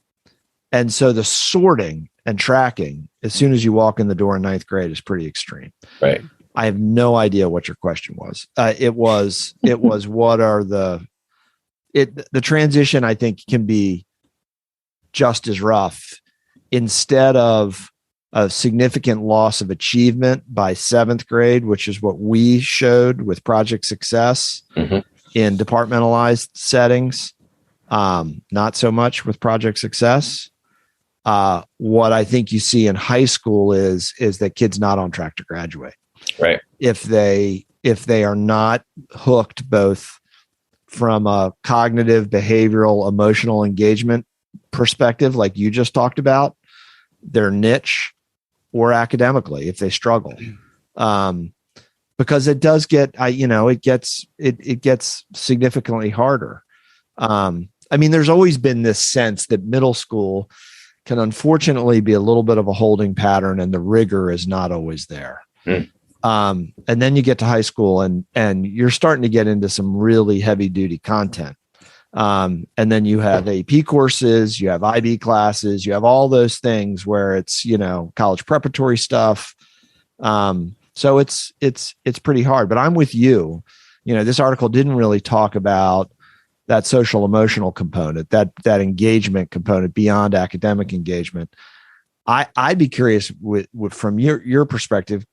Speaker 1: so the sorting and tracking as soon as you walk in the door in ninth grade is pretty extreme.
Speaker 2: Right.
Speaker 1: I have no idea what your question was. It was what are the transition, I think, can be just as rough. Instead of a significant loss of achievement by 7th grade, which is what we showed with Project Success in departmentalized settings. Not so much with Project Success. What I think you see in high school is that kids not on track to graduate.
Speaker 2: Right.
Speaker 1: If they are not hooked both from a cognitive, behavioral, emotional engagement perspective, like you just talked about, their niche, or academically if they struggle, because it does get, it gets significantly harder. I mean, there's always been this sense that middle school can unfortunately be a little bit of a holding pattern, and the rigor is not always there. And then you get to high school, and you're starting to get into some really heavy duty content. And then you have AP courses, you have IB classes, you have all those things where it's, college preparatory stuff. So it's pretty hard, but I'm with you. This article didn't really talk about that social emotional component, that engagement component beyond academic engagement. I'd be curious with from your perspective,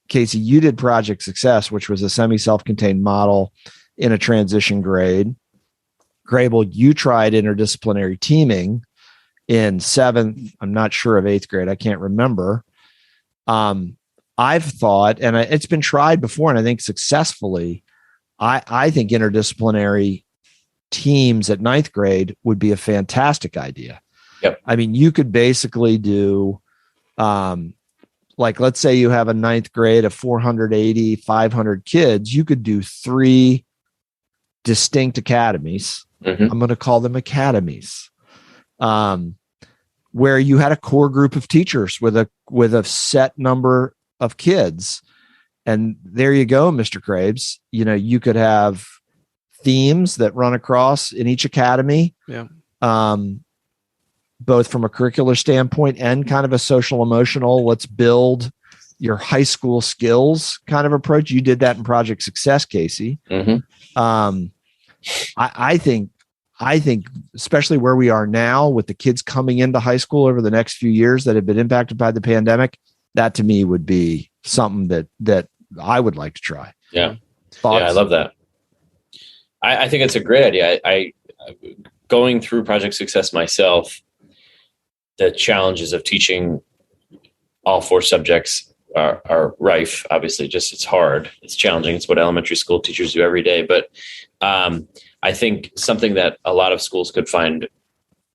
Speaker 1: Casey, you did Project Success, which was a semi-self-contained model in a transition grade. Grable, you tried interdisciplinary teaming in 7th. I'm not sure of 8th grade. I can't remember. I've thought, and it's been tried before, and I think successfully, I think interdisciplinary teams at 9th grade would be a fantastic idea.
Speaker 2: Yep.
Speaker 1: I mean, you could basically do, like, let's say you have a 9th grade of 480, 500 kids. You could do 3 distinct academies. I'm going to call them academies, where you had a core group of teachers with a set number of kids. And there you go, Mr. Krabs. You could have themes that run across in each academy, both from a curricular standpoint and kind of a social emotional, let's build your high school skills kind of approach. You did that in Project Success, Casey. I think I think, especially where we are now with the kids coming into high school over the next few years that have been impacted by the pandemic, that to me would be something that I would like to try.
Speaker 2: Yeah.
Speaker 1: Thoughts?
Speaker 2: Yeah, I love that. I think it's a great idea. I going through Project Success myself, the challenges of teaching all 4 subjects are rife. Obviously, just it's hard. It's challenging. It's what elementary school teachers do every day. But I think something that a lot of schools could find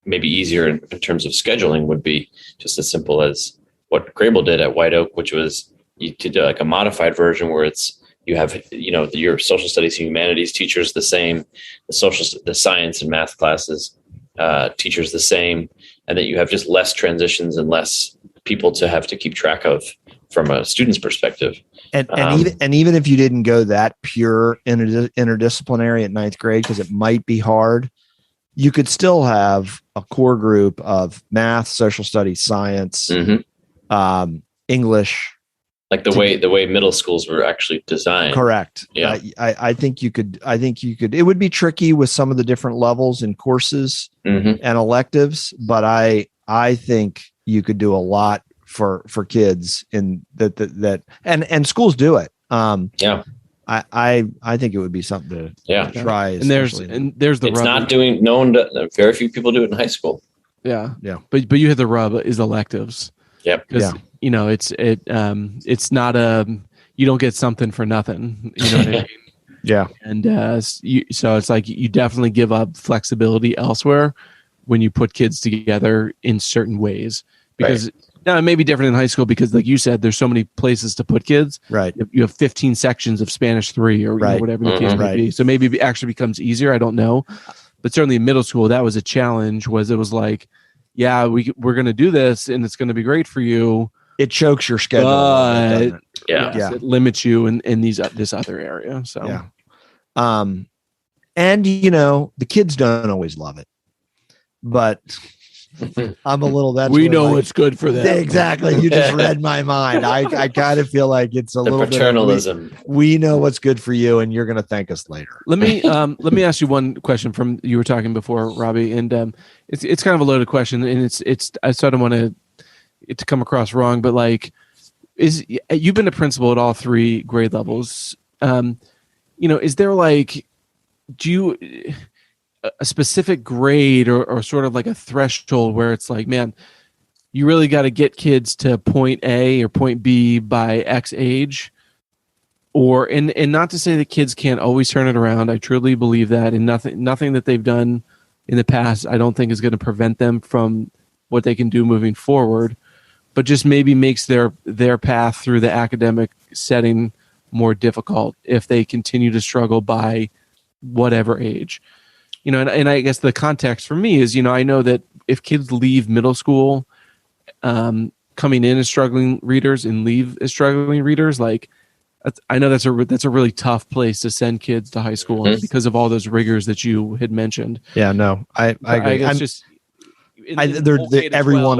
Speaker 2: maybe easier in terms of scheduling would be just as simple as what Grable did at White Oak, which was you did like a modified version where you have your social studies and humanities teachers the same, the science and math classes teachers the same, and that you have just less transitions and less people to have to keep track of from a student's perspective.
Speaker 1: And even if you didn't go that pure interdisciplinary at 9th grade, because it might be hard, you could still have a core group of math, social studies, science, English.
Speaker 2: Like the way middle schools were actually designed.
Speaker 1: Correct.
Speaker 2: Yeah.
Speaker 1: I think you could, it would be tricky with some of the different levels and courses and electives, but I think you could do a lot for kids in that and schools do it. I think it would be something to try.
Speaker 3: And there's the
Speaker 2: it's
Speaker 3: rub.
Speaker 2: not doing, very few people do it in high school.
Speaker 3: Yeah. But you hit the rub is electives.
Speaker 2: Yep.
Speaker 3: Yeah. It's not you don't get something for nothing. You know what I mean?
Speaker 1: Yeah.
Speaker 3: And so it's like you definitely give up flexibility elsewhere when you put kids together in certain ways, because now it may be different in high school because, like you said, there's so many places to put kids.
Speaker 1: Right.
Speaker 3: You have 15 sections of Spanish 3 or whatever the case may be. So maybe it actually becomes easier. I don't know. But certainly in middle school, that was a challenge. It was like, yeah, we're going to do this and it's going to be great for you.
Speaker 1: It chokes your schedule. But,
Speaker 3: it limits you in this other area. So,
Speaker 1: and the kids don't always love it, but I'm a little,
Speaker 3: we know it's good for them.
Speaker 1: Exactly. You just read my mind. I kind of feel like it's a little
Speaker 2: paternalism.
Speaker 1: Bit we know what's good for you and you're going to thank us later.
Speaker 3: Let me ask you one question from you were talking before, Robbie, and it's kind of a loaded question, and it's I sort of want it to come across wrong, but like, you've been a principal at all 3 grade levels. Is there like, do you a specific grade or sort of like a threshold where it's like, man, you really got to get kids to point A or point B by X age? Or and not to say that kids can't always turn it around. I truly believe that, and nothing that they've done in the past I don't think is going to prevent them from what they can do moving forward, but just maybe makes their path through the academic setting more difficult if they continue to struggle by whatever age. And I guess the context for me is, I know that if kids leave middle school coming in as struggling readers and leave as struggling readers, like I know that's a really tough place to send kids to high school because of all those rigors that you had mentioned.
Speaker 1: Yeah, no, I agree. Every one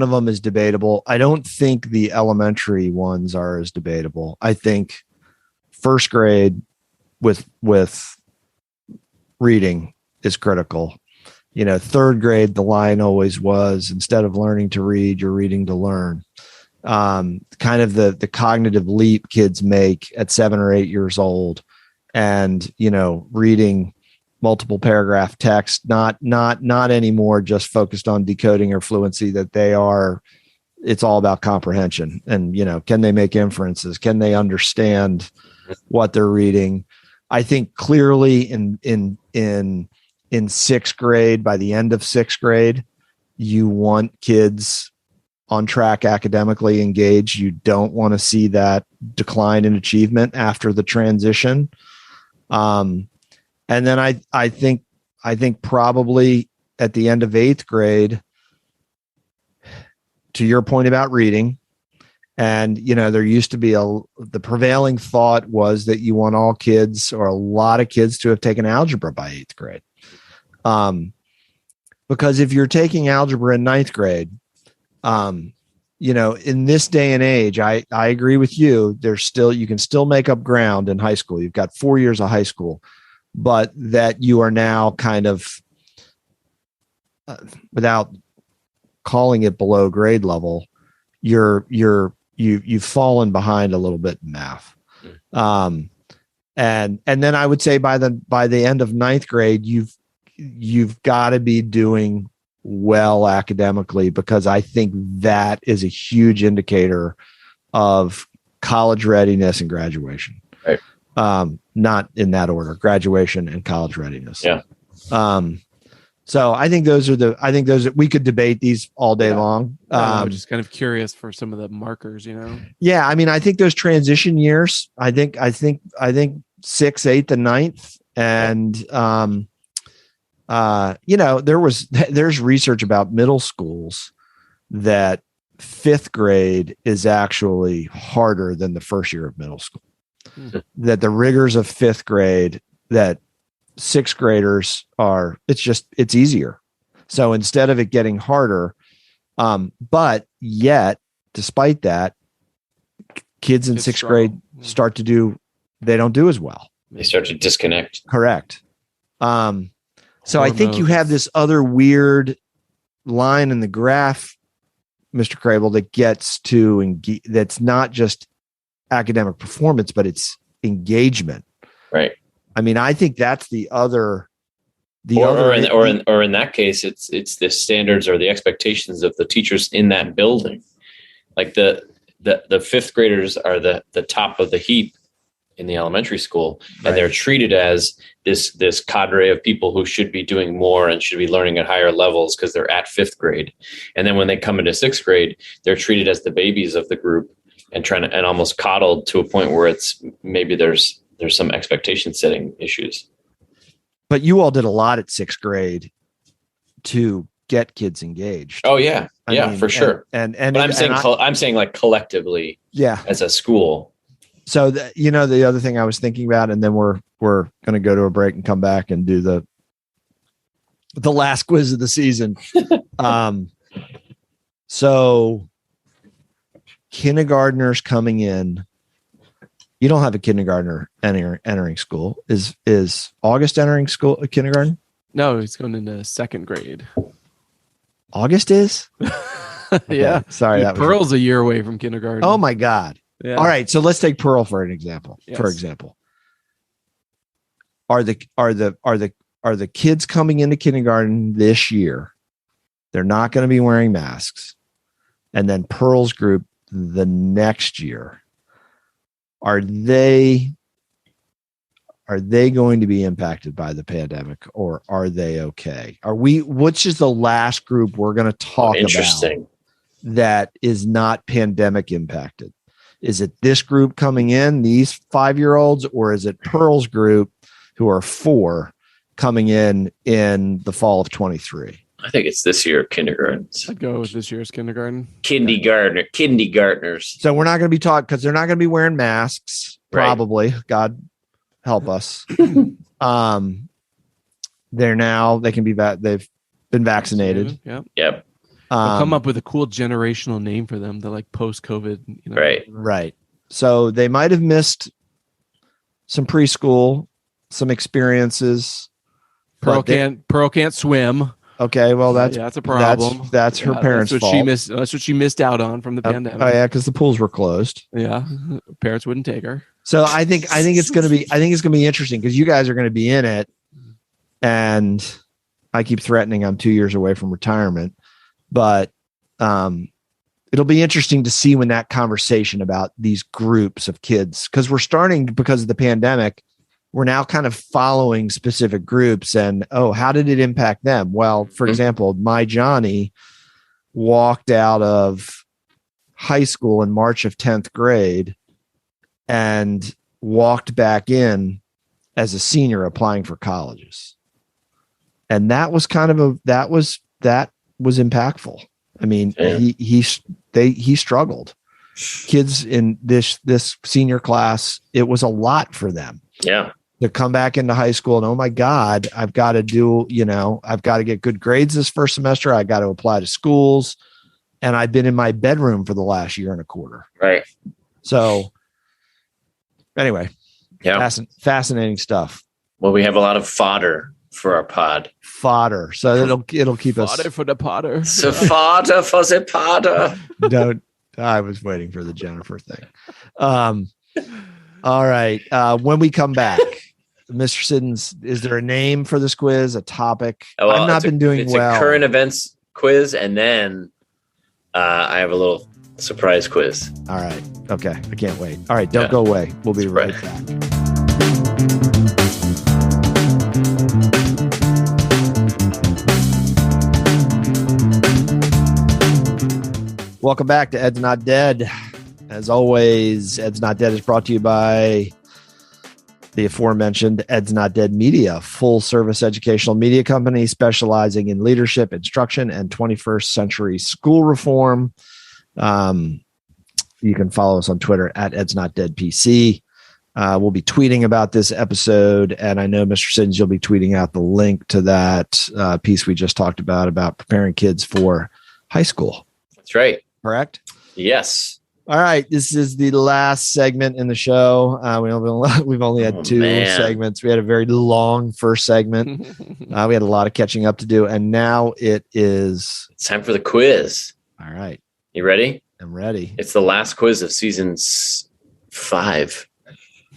Speaker 1: of them is debatable. I don't think the elementary ones are as debatable. I think first grade with reading is critical. Third grade, the line always was, instead of learning to read, you're reading to learn. Kind of the cognitive leap kids make at 7 or 8 years old, and reading multiple paragraph text, not anymore just focused on decoding or fluency, that it's all about comprehension. And can they make inferences? Can they understand what they're reading? I think clearly in 6th grade, by the end of 6th grade, you want kids on track academically engaged. You don't want to see that decline in achievement after the transition. And then I think probably at the end of 8th grade, to your point about reading, and there used to be the prevailing thought was that you want all kids or a lot of kids to have taken algebra by 8th grade. Because if you're taking algebra in 9th grade, in this day and age, I agree with you. You can still make up ground in high school. You've got 4 years of high school, but that you are now kind of, without calling it below grade level, you've fallen behind a little bit in math. And then I would say by the end of ninth grade, you've got to be doing well academically, because I think that is a huge indicator of college readiness and graduation.
Speaker 2: Right.
Speaker 1: Not in that order: graduation and college readiness.
Speaker 2: Yeah.
Speaker 1: So I think those we could debate these all day long.
Speaker 3: I'm just kind of curious for some of the markers,
Speaker 1: Yeah. I mean, I think those transition years, I think 6th, 8th, and 9th. And, there's research about middle schools that 5th grade is actually harder than the first year of middle school. Mm-hmm. That the rigors of 5th grade, that 6th graders it's easier. So instead of it getting harder, but yet, despite that, kids in 6th grade they don't do as well.
Speaker 2: They start to disconnect.
Speaker 1: Correct. So I think you have this other weird line in the graph, Mr. Crable, that gets to that's not just academic performance, but it's engagement.
Speaker 2: Right.
Speaker 1: I mean, I think that's in
Speaker 2: that case, it's the standards or the expectations of the teachers in that building. Like the 5th graders are the top of the heap in the elementary school, and right. They're treated as this cadre of people who should be doing more and should be learning at higher levels because they're at 5th grade. And then when they come into 6th grade, they're treated as the babies of the group and almost coddled to a point where it's maybe there's some expectation setting issues.
Speaker 1: But you all did a lot at 6th grade to get kids engaged.
Speaker 2: Oh yeah. I mean, for sure. But I'm saying like collectively, as a school.
Speaker 1: So the other thing I was thinking about, and then we're going to go to a break and come back and do the last quiz of the season. So kindergartners coming in, you don't have a kindergartner entering school. Is August entering school, kindergarten?
Speaker 3: No, he's going into 2nd grade.
Speaker 1: August is?
Speaker 3: Yeah.
Speaker 1: Okay. Sorry.
Speaker 3: Pearl's a year away from kindergarten.
Speaker 1: Oh my God. Yeah. All right. So let's take Pearl for an example.
Speaker 3: Yes.
Speaker 1: For example, are the kids coming into kindergarten this year? They're not going to be wearing masks. And then Pearl's group the next year, are they going to be impacted by the pandemic, or are they okay? Which is the last group we're going to talk about that is not pandemic impacted? Is it this group coming in, these 5-year-olds, or is it Pearl's group who are 4 coming in the fall of 23?
Speaker 2: I think it's this year kindergartens.
Speaker 3: I'd go with this year's kindergarten.
Speaker 2: Kindergartners.
Speaker 1: So we're not going to be taught, because they're not going to be wearing masks, probably. Right. God help us. They can be they've been vaccinated.
Speaker 2: Yep.
Speaker 3: I'll come up with a cool generational name for them. They're like post-COVID.
Speaker 1: Right. So they might have missed some preschool, some experiences.
Speaker 3: Pearl can't swim.
Speaker 1: Okay, well that's
Speaker 3: a problem.
Speaker 1: That's her parents' fault.
Speaker 3: That's what she missed out on from the pandemic.
Speaker 1: Oh yeah, because the pools were closed.
Speaker 3: Yeah, parents wouldn't take her.
Speaker 1: So I think it's going to be interesting, because you guys are going to be in it, and I keep threatening I'm 2 years away from retirement. But it'll be interesting to see when that conversation about these groups of kids, because we're starting, because of the pandemic, we're now kind of following specific groups and, how did it impact them? Well, for example, my Johnny walked out of high school in March of 10th grade and walked back in as a senior applying for colleges. And that was that was impactful. I mean, he struggled. Kids in this senior class, it was a lot for them.
Speaker 2: Yeah.
Speaker 1: To come back into high school and, oh my God, I've got to get good grades this first semester. I got to apply to schools. And I've been in my bedroom for the last year and a quarter.
Speaker 2: Right.
Speaker 1: So anyway, fascinating stuff.
Speaker 2: Well, we have a lot of fodder for our pod.
Speaker 1: Fodder. So it'll keep us.
Speaker 3: Fodder for the potter.
Speaker 2: So fodder for the podder.
Speaker 1: Don't. I was waiting for the Jennifer thing. All right. When we come back, Mr. Siddons, is there a name for this quiz? A topic?
Speaker 2: Well,
Speaker 1: I've not been doing well.
Speaker 2: It's a current events quiz, and then I have a little surprise quiz.
Speaker 1: All right. Okay. I can't wait. All right. Don't go away. We'll be right back. Welcome back to Ed's Not Dead. As always, Ed's Not Dead is brought to you by the aforementioned Ed's Not Dead Media, full service educational media company specializing in leadership, instruction, and 21st century school reform. You can follow us on Twitter at Ed's Not Dead PC. We'll be tweeting about this episode, and I know, Mr. Siddons, you'll be tweeting out the link to that piece we just talked about preparing kids for high school.
Speaker 2: That's right.
Speaker 1: Correct?
Speaker 2: Yes.
Speaker 1: All right. This is the last segment in the show. We've only had two segments. We had a very long first segment. We had a lot of catching up to do, and now it's
Speaker 2: time for the quiz.
Speaker 1: All right.
Speaker 2: You ready?
Speaker 1: I'm ready.
Speaker 2: It's the last quiz of season 5.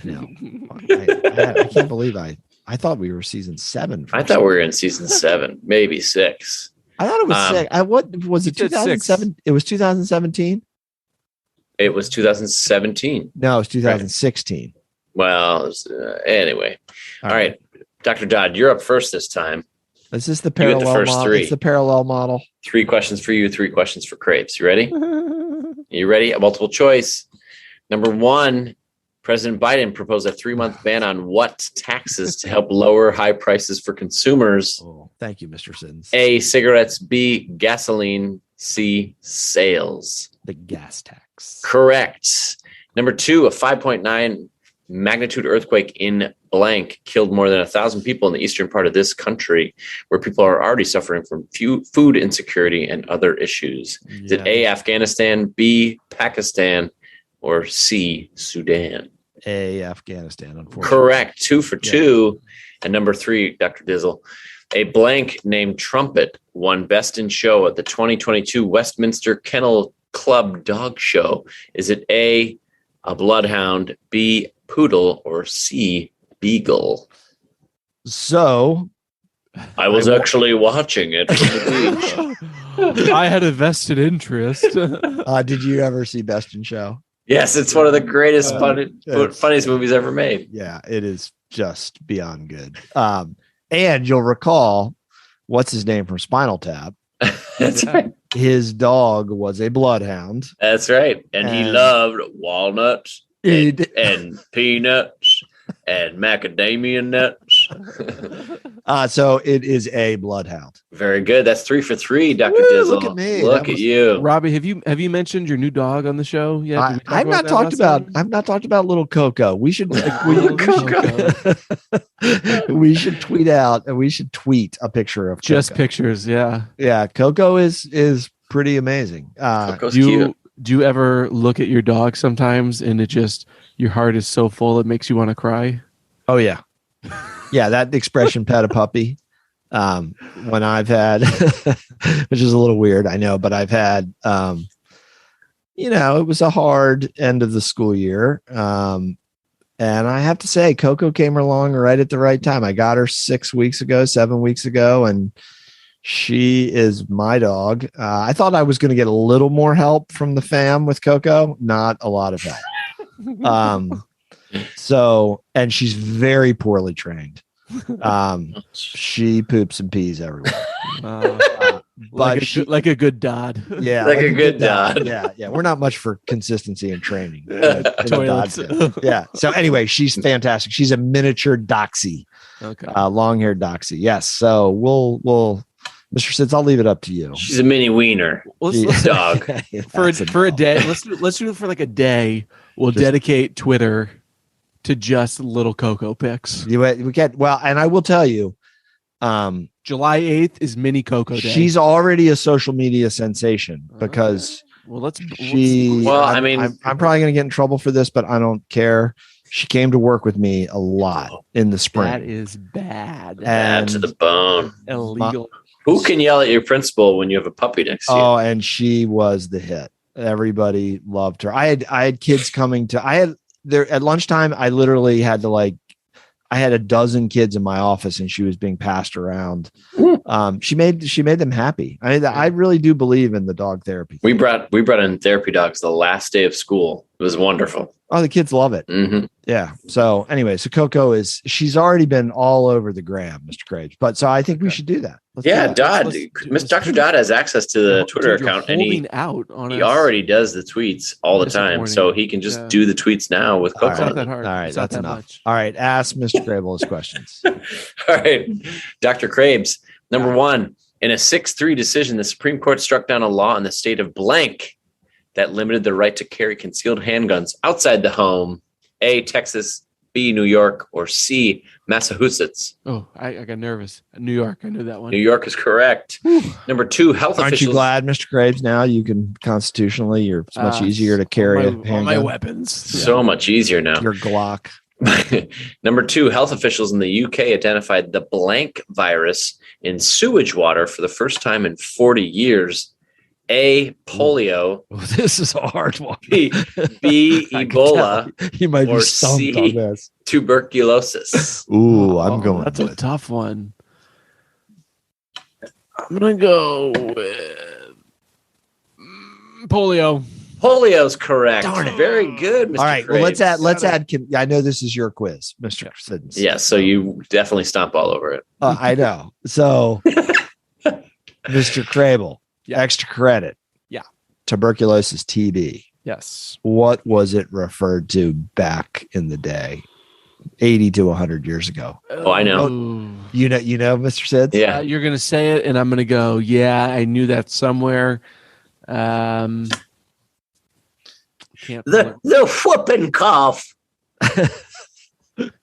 Speaker 1: No, I can't believe I thought we were season 7.
Speaker 2: I thought we were in season 7, maybe 6.
Speaker 1: I thought it was 6. What was it? 2007? It was 2017.
Speaker 2: It was 2017.
Speaker 1: No, it was 2016.
Speaker 2: Right. Well, anyway. All right. Dr. Dodd, you're up first this time.
Speaker 1: Is this the parallel model?
Speaker 2: 3.
Speaker 1: It's the parallel model.
Speaker 2: 3 questions for you, 3 questions for Crepes. You ready? You ready? A multiple choice. Number 1, President Biden proposed a 3-month ban on what taxes to help lower high prices for consumers?
Speaker 1: Oh, thank you, Mr. Siddons.
Speaker 2: A, cigarettes. B, gasoline. C, sales.
Speaker 1: The gas tax.
Speaker 2: Correct. Number 2, a 5.9 magnitude earthquake in blank killed more than 1,000 people in the eastern part of this country, where people are already suffering from food insecurity and other issues. Yeah. Is it A, Afghanistan, B, Pakistan, or C, Sudan?
Speaker 1: A, Afghanistan, unfortunately.
Speaker 2: Correct. 2 for 2. And number 3, Dr. Dizzle. A blank named Trumpet won Best in Show at the 2022 Westminster Kennel Club Dog Show. Is it A, a bloodhound, B, poodle, or C, beagle?
Speaker 1: So
Speaker 2: I was actually watching it from the
Speaker 3: beach. I had a vested interest.
Speaker 1: Did you ever see Best in Show?
Speaker 2: Yes, it's one of the greatest, funniest movies ever made.
Speaker 1: Yeah, it is just beyond good. And you'll recall, what's his name from Spinal Tap?
Speaker 2: That's right.
Speaker 1: His dog was a bloodhound.
Speaker 2: That's right. And he loved walnuts and peanuts and macadamia nuts.
Speaker 1: So it is a bloodhound.
Speaker 2: Very good. That's 3 for 3, Dr. Dizzle.
Speaker 1: Look at me.
Speaker 2: Look at you.
Speaker 3: Robbie, have you mentioned your new dog on the show yet?
Speaker 1: I've not talked about little Coco. We should we should tweet out, and we should tweet a picture of
Speaker 3: just
Speaker 1: Coco.
Speaker 3: Pictures. Yeah.
Speaker 1: Yeah. Coco is pretty amazing.
Speaker 2: Coco's cute.
Speaker 3: Do you ever look at your dog sometimes and your heart is so full it makes you want to cry?
Speaker 1: Oh yeah. Yeah, that expression, pet a puppy. When I've had, which is a little weird, I know, but I've had, it was a hard end of the school year. And I have to say, Coco came along right at the right time. I got her 7 weeks ago, and she is my dog. I thought I was going to get a little more help from the fam with Coco, not a lot of help. And she's very poorly trained. She poops and pees everywhere.
Speaker 3: But like a good dad.
Speaker 1: Yeah.
Speaker 2: Like a good dad.
Speaker 1: Yeah. We're not much for consistency and training. Yeah. So anyway, she's fantastic. She's a miniature Doxy. Okay. Long-haired Doxy. Yes. So we'll Mr. Sids, I'll leave it up to you.
Speaker 2: She's a mini wiener.
Speaker 3: Let's
Speaker 2: dog.
Speaker 3: for a day. Let's do it for like a day. We'll dedicate Twitter to just little Coco pics.
Speaker 1: We get and I will tell you,
Speaker 3: July 8th is Mini Coco Day.
Speaker 1: She's already a social media sensation because
Speaker 3: I'm
Speaker 1: probably going to get in trouble for this, but I don't care. She came to work with me a lot in the spring.
Speaker 3: That is bad.
Speaker 2: Bad to the bone.
Speaker 3: Illegal.
Speaker 2: Who can yell at your principal when you have a puppy next to you?
Speaker 1: Oh, and she was the hit. Everybody loved her. I had kids coming to. There at lunchtime. I literally had to I had a dozen kids in my office, and she was being passed around. She made them happy. I really do believe in the dog therapy.
Speaker 2: We brought in therapy dogs the last day of school. It was wonderful.
Speaker 1: Oh, the kids love it.
Speaker 2: Mm-hmm.
Speaker 1: Yeah. So anyway, so Coco she's already been all over the gram, Mr. Craig. But so I think we should do that.
Speaker 2: Dodd. Dr. Dodd has access to the Twitter account, and he already does the tweets all the time. So he can just do the tweets now with Coco.
Speaker 1: All right, that's enough. Much. All right, ask Mr. Crable his questions.
Speaker 2: All right, Dr. Krabs. Number one, in a 6-3 decision, the Supreme Court struck down a law in the state of blank that limited the right to carry concealed handguns outside the home. A, Texas, B, New York, or C, Massachusetts.
Speaker 3: Oh, I got nervous. New York, I knew that one.
Speaker 2: New York is correct. Number two, health officials.
Speaker 1: Aren't you glad, Mr. Graves, now you can constitutionally, it's much easier to carry a handgun.
Speaker 3: All my weapons.
Speaker 2: So much easier now.
Speaker 1: Your Glock.
Speaker 2: Number two, health officials in the UK identified the blank virus in sewage water for the first time in 40 years. A, polio.
Speaker 1: This is a hard one.
Speaker 2: B, Ebola.
Speaker 1: You might be stumped
Speaker 2: C,
Speaker 1: on this.
Speaker 2: Tuberculosis.
Speaker 1: Ooh, I'm going.
Speaker 3: That's a tough one. I'm going to go with polio.
Speaker 2: Polio's correct.
Speaker 1: Darn it.
Speaker 2: Very good, Mr.
Speaker 1: All right,
Speaker 2: Graves.
Speaker 1: well, let's add. I know this is your quiz, Mr. Siddons.
Speaker 2: Yeah, so you definitely stomp all over it.
Speaker 1: I know. So, Mr. Crable. Yeah. Extra credit.
Speaker 3: Yeah.
Speaker 1: Tuberculosis, TB.
Speaker 3: Yes.
Speaker 1: What was it referred to back in the day? 80 to 100 years ago.
Speaker 2: Oh, I know.
Speaker 1: You know, Mr. Sids?
Speaker 2: Yeah.
Speaker 3: You're going to say it, and I'm going to go, yeah, I knew that somewhere.
Speaker 2: The whooping cough.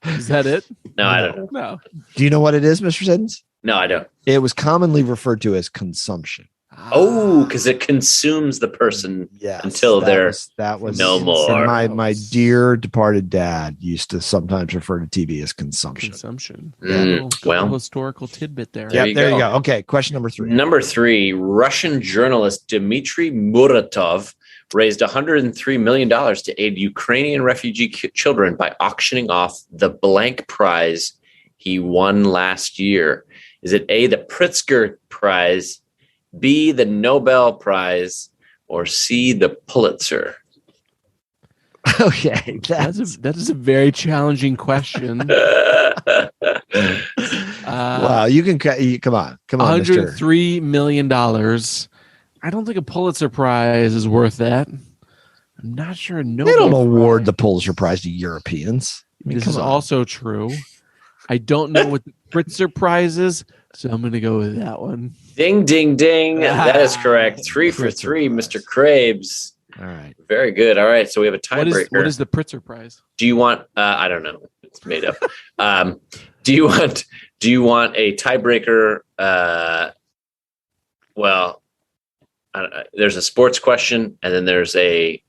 Speaker 3: Is that it?
Speaker 2: No, I don't know.
Speaker 3: No.
Speaker 1: Do you know what it is, Mr. Siddons?
Speaker 2: No, I don't.
Speaker 1: It was commonly referred to as consumption.
Speaker 2: Oh, because it consumes the person until they're no more.
Speaker 1: My dear departed dad used to sometimes refer to TB as consumption.
Speaker 2: Well,
Speaker 3: historical tidbit there.
Speaker 1: Yeah, there you go. Okay, question number 3.
Speaker 2: Number 3, Russian journalist Dmitry Muratov raised $103 million to aid Ukrainian refugee children by auctioning off the blank prize he won last year. Is it A, the Pritzker Prize, B, the Nobel Prize, or C, the Pulitzer?
Speaker 1: Okay,
Speaker 3: that is a very challenging question.
Speaker 1: Wow, you can come on,
Speaker 3: $103 million. I don't think a Pulitzer Prize is worth that. I'm not sure. They
Speaker 1: don't award the Pulitzer Prize to Europeans.
Speaker 3: This is also true. I don't know what the Pritzker Prize is, so I'm going to go with that one.
Speaker 2: Ding, ding, ding. That is correct. 3 for 3, Mr. Krabs.
Speaker 1: All right.
Speaker 2: Very good. All right. So we have a tiebreaker.
Speaker 3: What is the Pritzker Prize?
Speaker 2: Do you want, I don't know. It's made up. Do you want a tiebreaker? There's a sports question, and then there's a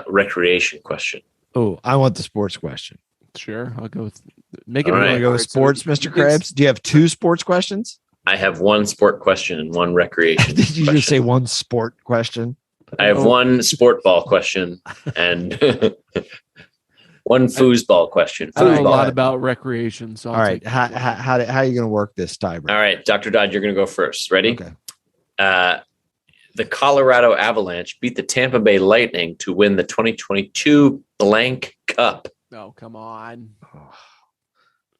Speaker 2: recreation question.
Speaker 1: Oh, I want the sports question.
Speaker 3: Sure, I'll go with
Speaker 1: make it. Want to go with sports, Mr. Krabs? Do you have 2 sports questions?
Speaker 2: I have 1 sport question and 1 recreation.
Speaker 1: Did you just say 1 sport question?
Speaker 2: I have 1 sport ball question and 1 foosball question.
Speaker 3: I know a lot about recreation. So
Speaker 1: all right, how are you going to work this tiebreaker?
Speaker 2: All right, Dr. Dodd, you're going to go first. Ready?
Speaker 1: Okay.
Speaker 2: The Colorado Avalanche beat the Tampa Bay Lightning to win the 2022 blank cup.
Speaker 3: Oh, come on.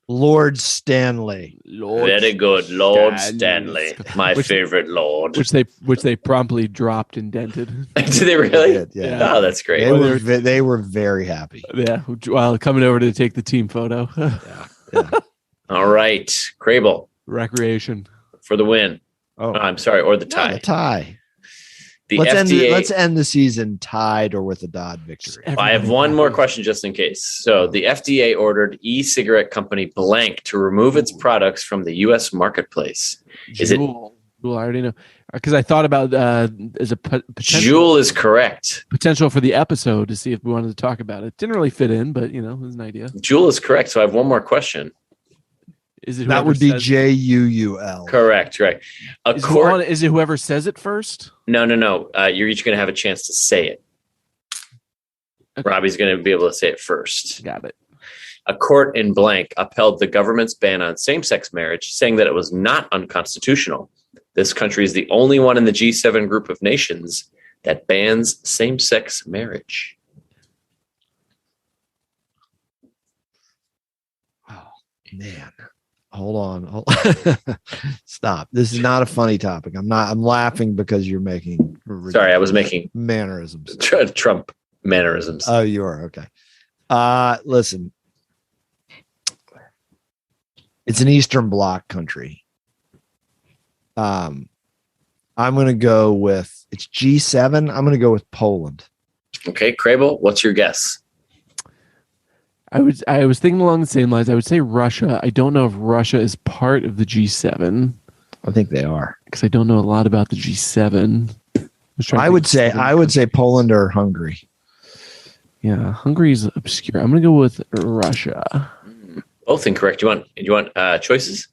Speaker 1: Lord Stanley.
Speaker 2: Very good. Lord Stanley. My favorite Lord.
Speaker 3: Which they promptly dropped and dented.
Speaker 2: Did they really?
Speaker 1: Yeah.
Speaker 2: Oh, that's great.
Speaker 1: They were very happy.
Speaker 3: Yeah. While coming over to take the team photo.
Speaker 1: Yeah.
Speaker 2: All right. Crable.
Speaker 3: Recreation.
Speaker 2: For the win.
Speaker 1: Oh,
Speaker 2: I'm sorry. Or the tie.
Speaker 1: The tie.
Speaker 2: The
Speaker 1: let's end the season tied or with a Dodd victory.
Speaker 2: I have 1 more question just in case. So the FDA ordered e-cigarette company blank to remove its products from the U.S. marketplace. Is it
Speaker 3: Jewel, I already know because I thought about as a potential.
Speaker 2: Jewel is correct.
Speaker 3: Potential for the episode to see if we wanted to talk about it. Didn't really fit in, but it was an idea.
Speaker 2: Jewel is correct. So I have one more question.
Speaker 3: Is it
Speaker 1: that would be Juul?
Speaker 2: Correct. Right.
Speaker 3: Is it whoever says it first?
Speaker 2: No. You're each going to have a chance to say it. Okay. Robbie's going to be able to say it first.
Speaker 3: Got it.
Speaker 2: A court in blank upheld the government's ban on same-sex marriage, saying that it was not unconstitutional. This country is the only one in the G7 group of nations that bans same-sex marriage.
Speaker 1: Oh, man. Hold on. Stop. This is not a funny topic. I'm laughing because you're making.
Speaker 2: Sorry, I was making
Speaker 1: mannerisms.
Speaker 2: Trump mannerisms.
Speaker 1: Oh, you are. Okay. Listen. It's an Eastern Bloc country. I'm going to go with it's G7. I'm going to go with Poland.
Speaker 2: Okay, Crable, what's your guess?
Speaker 3: I was thinking along the same lines. I would say Russia. I don't know if Russia is part of the G7.
Speaker 1: I think they are
Speaker 3: because I don't know a lot about the G7.
Speaker 1: I would say Poland or Hungary.
Speaker 3: Yeah, Hungary's obscure. I'm going to go with Russia.
Speaker 2: Both incorrect. You want choices?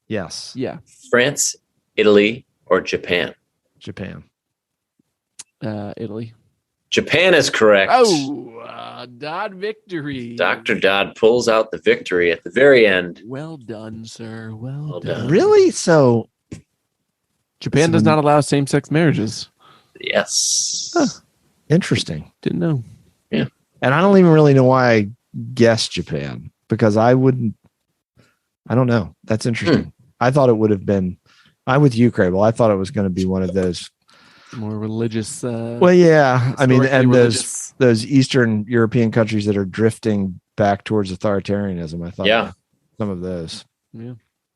Speaker 1: Yes.
Speaker 3: Yeah.
Speaker 2: France, Italy, or Japan?
Speaker 1: Japan.
Speaker 3: Italy.
Speaker 2: Japan is correct.
Speaker 3: Oh, Dodd victory.
Speaker 2: Dr. Dodd pulls out the victory at the very end.
Speaker 3: Well done, sir. Well done.
Speaker 1: Really? So
Speaker 3: Japan does not allow same-sex marriages.
Speaker 2: Yes.
Speaker 1: Huh. Interesting.
Speaker 3: Didn't know.
Speaker 2: Yeah.
Speaker 1: And I don't even really know why I guessed Japan because I don't know. That's interesting. I thought it would have been, I'm with you, Crable. I thought it was going to be one of those
Speaker 3: more religious.
Speaker 1: Well, yeah. I mean, and those Eastern European countries that are drifting back towards authoritarianism. I thought some of those.
Speaker 3: Yeah.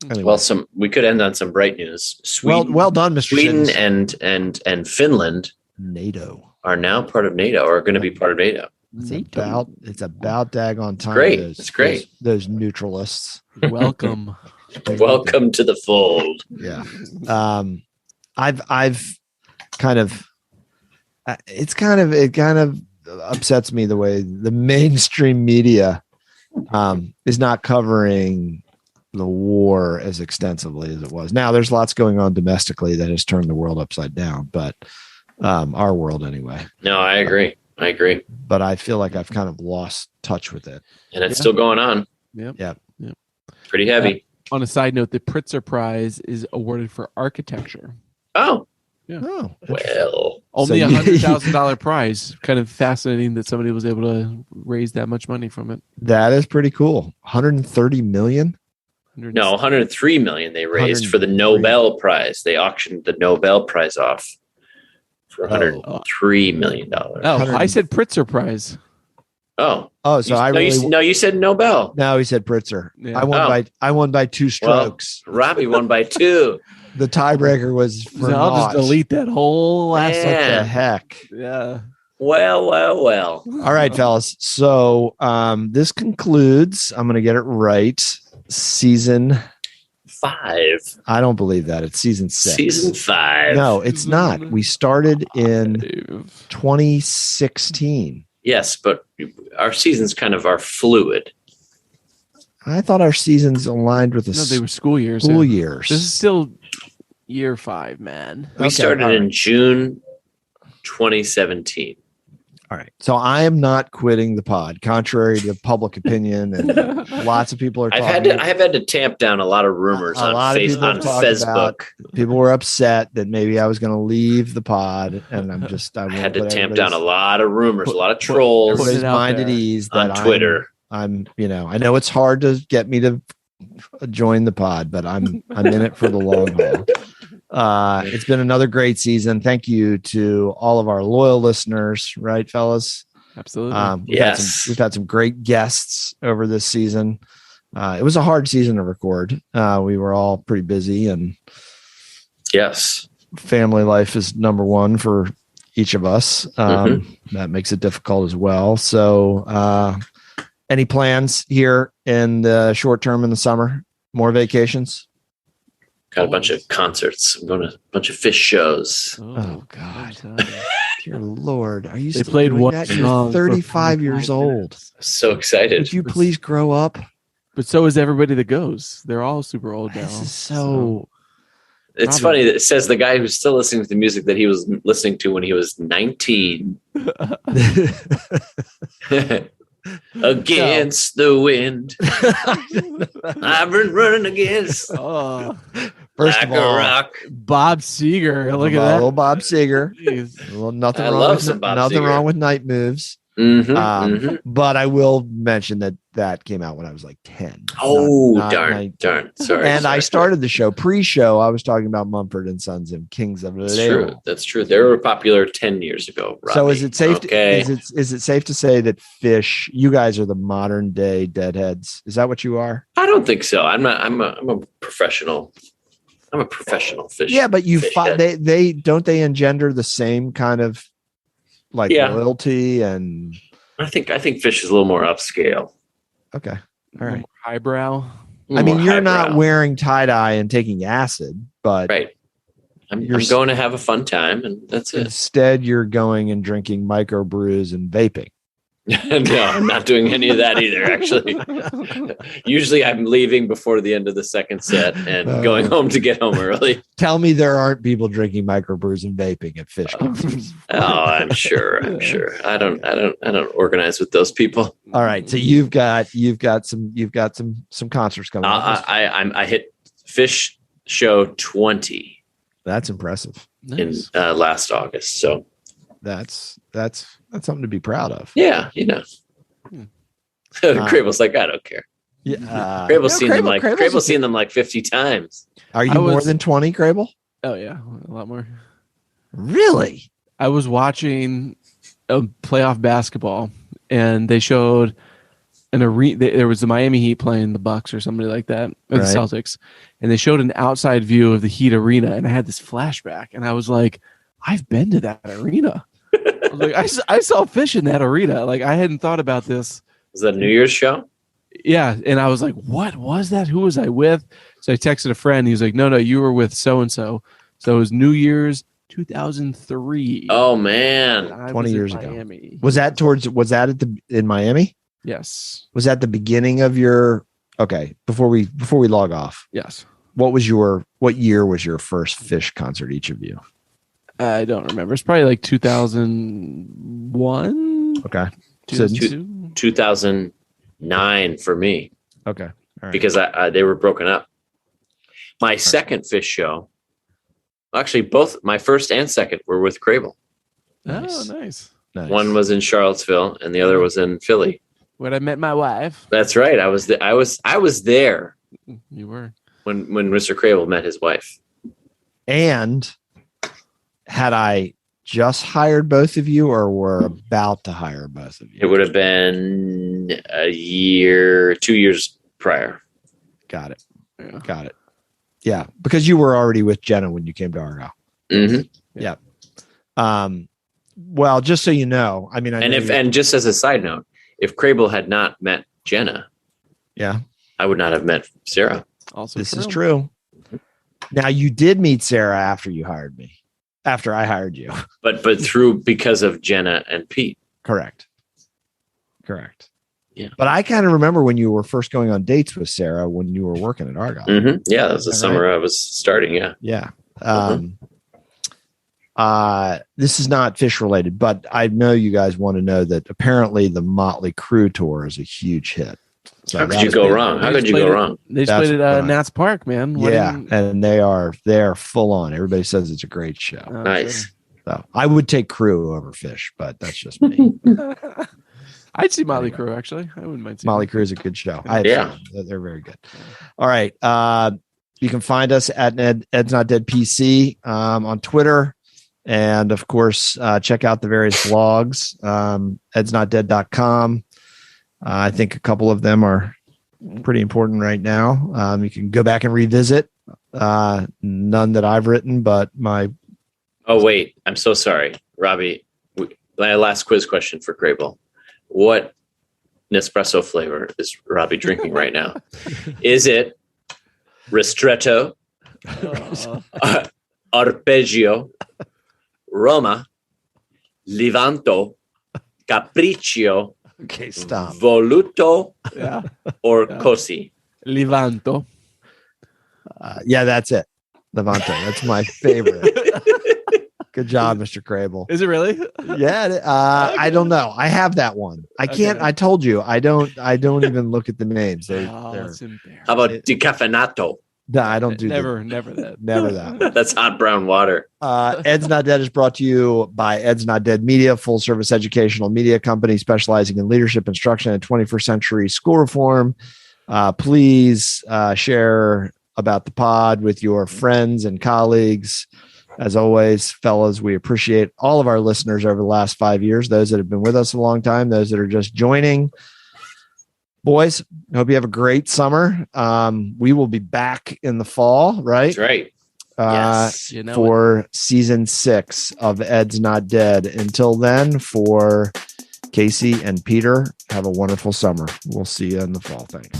Speaker 2: Anyway. Well, we could end on some bright news. Sweden,
Speaker 1: well done, Mr.
Speaker 2: Sweden and Finland
Speaker 1: NATO
Speaker 2: are now part of NATO or are going to be part of NATO.
Speaker 1: It's about daggone time.
Speaker 2: It's great.
Speaker 1: Those neutralists.
Speaker 3: Welcome.
Speaker 2: Welcome to the fold.
Speaker 1: Yeah. I've kind of it kind of upsets me the way the mainstream media is not covering the war as extensively as it was. Now there's lots going on domestically that has turned the world upside down, but our world anyway.
Speaker 2: No, I agree.
Speaker 1: But I feel like I've kind of lost touch with it.
Speaker 2: And it's still going on.
Speaker 3: Yeah.
Speaker 2: Pretty heavy.
Speaker 3: On a side note, the Pritzker Prize is awarded for architecture.
Speaker 2: Oh.
Speaker 3: Yeah.
Speaker 1: Oh,
Speaker 2: well.
Speaker 3: Only $100,000 prize. Kind of fascinating that somebody was able to raise that much money from it.
Speaker 1: That is pretty cool. 130 million?
Speaker 2: No, 103 million they raised for the Nobel Prize. They auctioned the Nobel Prize off for $103 million.
Speaker 3: Oh, I said Pritzker Prize.
Speaker 2: Oh,
Speaker 1: so
Speaker 2: you said Nobel.
Speaker 1: No, he said Pritzker.
Speaker 3: Yeah.
Speaker 1: I won by 2 strokes.
Speaker 2: Well, Robbie won by 2.
Speaker 1: The tiebreaker was for
Speaker 3: I'll just delete that whole last.
Speaker 1: What the heck?
Speaker 3: Yeah.
Speaker 2: Well.
Speaker 1: All right, fellas. So this concludes. I'm going to get it right. Season
Speaker 2: 5.
Speaker 1: I don't believe that. It's season 6.
Speaker 2: Season 5.
Speaker 1: No, it's not. We started in 2016.
Speaker 2: Yes, but our seasons are fluid.
Speaker 1: I thought our seasons aligned with
Speaker 3: they were school years.
Speaker 1: Years.
Speaker 3: This is still year 5, man.
Speaker 2: We started in June 2017.
Speaker 1: All right. So I am not quitting the pod, contrary to public opinion, and lots of people are talking.
Speaker 2: I have had to tamp down a lot of rumors on Facebook.
Speaker 1: People were upset that maybe I was going to leave the pod, and I
Speaker 2: had to tamp down a lot of rumors, a lot of trolls.
Speaker 1: Put his mind at ease
Speaker 2: on Twitter.
Speaker 1: I'm I know it's hard to get me to join the pod, but I'm in it for the long haul. It's been another great season. Thank you to all of our loyal listeners, right, fellas?
Speaker 3: Absolutely.
Speaker 1: We've had some great guests over this season. It was a hard season to record. We were all pretty busy, and
Speaker 2: yes,
Speaker 1: family life is number one for each of us. That makes it difficult as well. So, any plans here in the short term in the summer? More vacations?
Speaker 2: Got a bunch of concerts. I'm going to a bunch of Phish shows.
Speaker 1: Oh God. Dear Lord. Are you
Speaker 3: they played
Speaker 1: doing
Speaker 3: one
Speaker 1: that? You're 35 years old.
Speaker 2: So excited.
Speaker 1: Would you please grow up?
Speaker 3: But so is everybody that goes. They're all super old now.
Speaker 1: This is so
Speaker 2: it's funny that it says the guy who's still listening to the music that he was listening to when he was 19. Against the wind. I've been running against
Speaker 1: first
Speaker 2: like
Speaker 1: of all,
Speaker 2: a rock.
Speaker 3: Bob Seger. Look at that.
Speaker 1: Little Bob Seger. Well, nothing wrong with Night Moves. But I will mention that came out when I was like 10.
Speaker 2: Darn. Sorry.
Speaker 1: And I started the show pre-show. I was talking about Mumford and Sons and Kings of Leon.
Speaker 2: That's true. They were popular 10 years ago. Robbie.
Speaker 1: So is it safe? Is it safe to say that Phish? You guys are the modern day Deadheads. Is that what you are?
Speaker 2: I don't think so. I'm not. I'm a professional. I'm a professional Phish.
Speaker 1: Yeah, but they don't they engender the same kind of loyalty and.
Speaker 2: I think Phish is a little more upscale.
Speaker 1: Okay. All right.
Speaker 3: Highbrow.
Speaker 1: I mean, you're not wearing tie-dye and taking acid, but
Speaker 2: right. I'm going to have a fun time, and that's it.
Speaker 1: Instead, you're going and drinking microbrews and vaping.
Speaker 2: No, I'm not doing any of that either, actually. Usually I'm leaving before the end of the second set and going home to get home early.
Speaker 1: Tell me there aren't people drinking microbrews and vaping at Phish concerts.
Speaker 2: I'm sure. I don't organize with those people.
Speaker 1: All right. So you've got some concerts coming up.
Speaker 2: I hit Phish show 20.
Speaker 1: That's impressive.
Speaker 2: In last August. So
Speaker 1: that's something to be proud of.
Speaker 2: Yeah, Crable's like, I don't care.
Speaker 1: Yeah,
Speaker 2: Crable's seen them like 50 times.
Speaker 1: Are you more than 20, Crable?
Speaker 3: Oh yeah, a lot more.
Speaker 1: Really?
Speaker 3: I was watching playoff basketball, and they showed an arena. There was the Miami Heat playing the Bucks or somebody like that, or the Celtics, and they showed an outside view of the Heat arena, and I had this flashback, and I was like, I've been to that arena. I saw Phish in that arena. Like, I hadn't thought about this.
Speaker 2: Was that a New Year's show?
Speaker 3: Yeah. And I was like, what was that? Who was I with? So I texted a friend. He was like, no, you were with so-and-so. So it was New Year's 2003.
Speaker 2: Oh, man.
Speaker 1: 20 years ago. Miami. Was that in Miami?
Speaker 3: Yes.
Speaker 1: Was that the beginning of your, okay, before we log off?
Speaker 3: Yes.
Speaker 1: What year was your first Phish concert, each of you?
Speaker 3: I don't remember. It's probably like 2001.
Speaker 1: Okay.
Speaker 2: 2009 for me.
Speaker 1: Okay. All right.
Speaker 2: Because they were broken up. My second Phish show, actually both my first and second were with Crable.
Speaker 3: Nice. Oh, nice.
Speaker 2: One was in Charlottesville and the other was in Philly.
Speaker 3: When I met my wife.
Speaker 2: That's right. I was there.
Speaker 3: You were.
Speaker 2: When Mr. Crable met his wife.
Speaker 1: And had I just hired both of you or were about to hire both of you?
Speaker 2: It would have been 2 years prior.
Speaker 1: Got it. Yeah. Got it. Yeah. Because you were already with Jenna when you came to Argyle.
Speaker 2: Mm-hmm.
Speaker 1: Yeah. Well, just so you know, I mean,
Speaker 2: and just as a side note, if Crable had not met Jenna, I would not have met Sarah.
Speaker 3: Also,
Speaker 1: this is true. Now, you did meet Sarah after you hired me. After I hired you.
Speaker 2: But because of Jenna and Pete.
Speaker 1: Correct.
Speaker 2: Yeah.
Speaker 1: But I kind of remember when you were first going on dates with Sarah when you were working at Argyle.
Speaker 2: Mm-hmm. Yeah, that was the summer I was starting. Yeah.
Speaker 1: Yeah. This is not Phish related, but I know you guys want to know that apparently the Motley Crue tour is a huge hit.
Speaker 2: So how could you go wrong? They
Speaker 3: just played at Nats Park, man.
Speaker 1: And they're full on. Everybody says it's a great show.
Speaker 2: Nice.
Speaker 1: So I would take Crue over Phish, but that's just me.
Speaker 3: I'd see Motley Crue, actually. I wouldn't mind seeing
Speaker 1: Motley Crue is a good show. They're very good. All right. You can find us at Ed's Not Dead PC on Twitter. And of course, check out the various blogs, edsnotdead.com. I think a couple of them are pretty important right now. You can go back and revisit. None that I've written, but my.
Speaker 2: Oh, wait. I'm so sorry, Robbie. My last quiz question for Crable. What Nespresso flavor is Robbie drinking right now? Is it Ristretto, Arpeggio, Roma, Levanto, Capriccio,
Speaker 1: okay, stop.
Speaker 2: Voluto, or Così.
Speaker 3: Levanto.
Speaker 1: Yeah, that's it. Levanto. That's my favorite. Good job, Mr. Crable.
Speaker 3: Is it really?
Speaker 1: Yeah. Okay. I don't know. I have that one. I can't. I told you. I don't even look at the names. They're
Speaker 2: How about decaffeinato?
Speaker 1: No, I don't do
Speaker 3: never that.
Speaker 1: Never that.
Speaker 2: That's hot brown water.
Speaker 1: Ed's Not Dead is brought to you by Ed's Not Dead Media, full service educational media company specializing in leadership instruction and 21st century school reform. Please share about the pod with your friends and colleagues. As always, fellas, we appreciate all of our listeners over the last 5 years, those that have been with us a long time, those that are just joining. Boys, hope you have a great summer. We will be back in the fall, right?
Speaker 2: That's right.
Speaker 3: Yes,
Speaker 1: for season 6 of Ed's Not Dead. Until then, for Casey and Peter, have a wonderful summer. We'll see you in the fall. Thanks.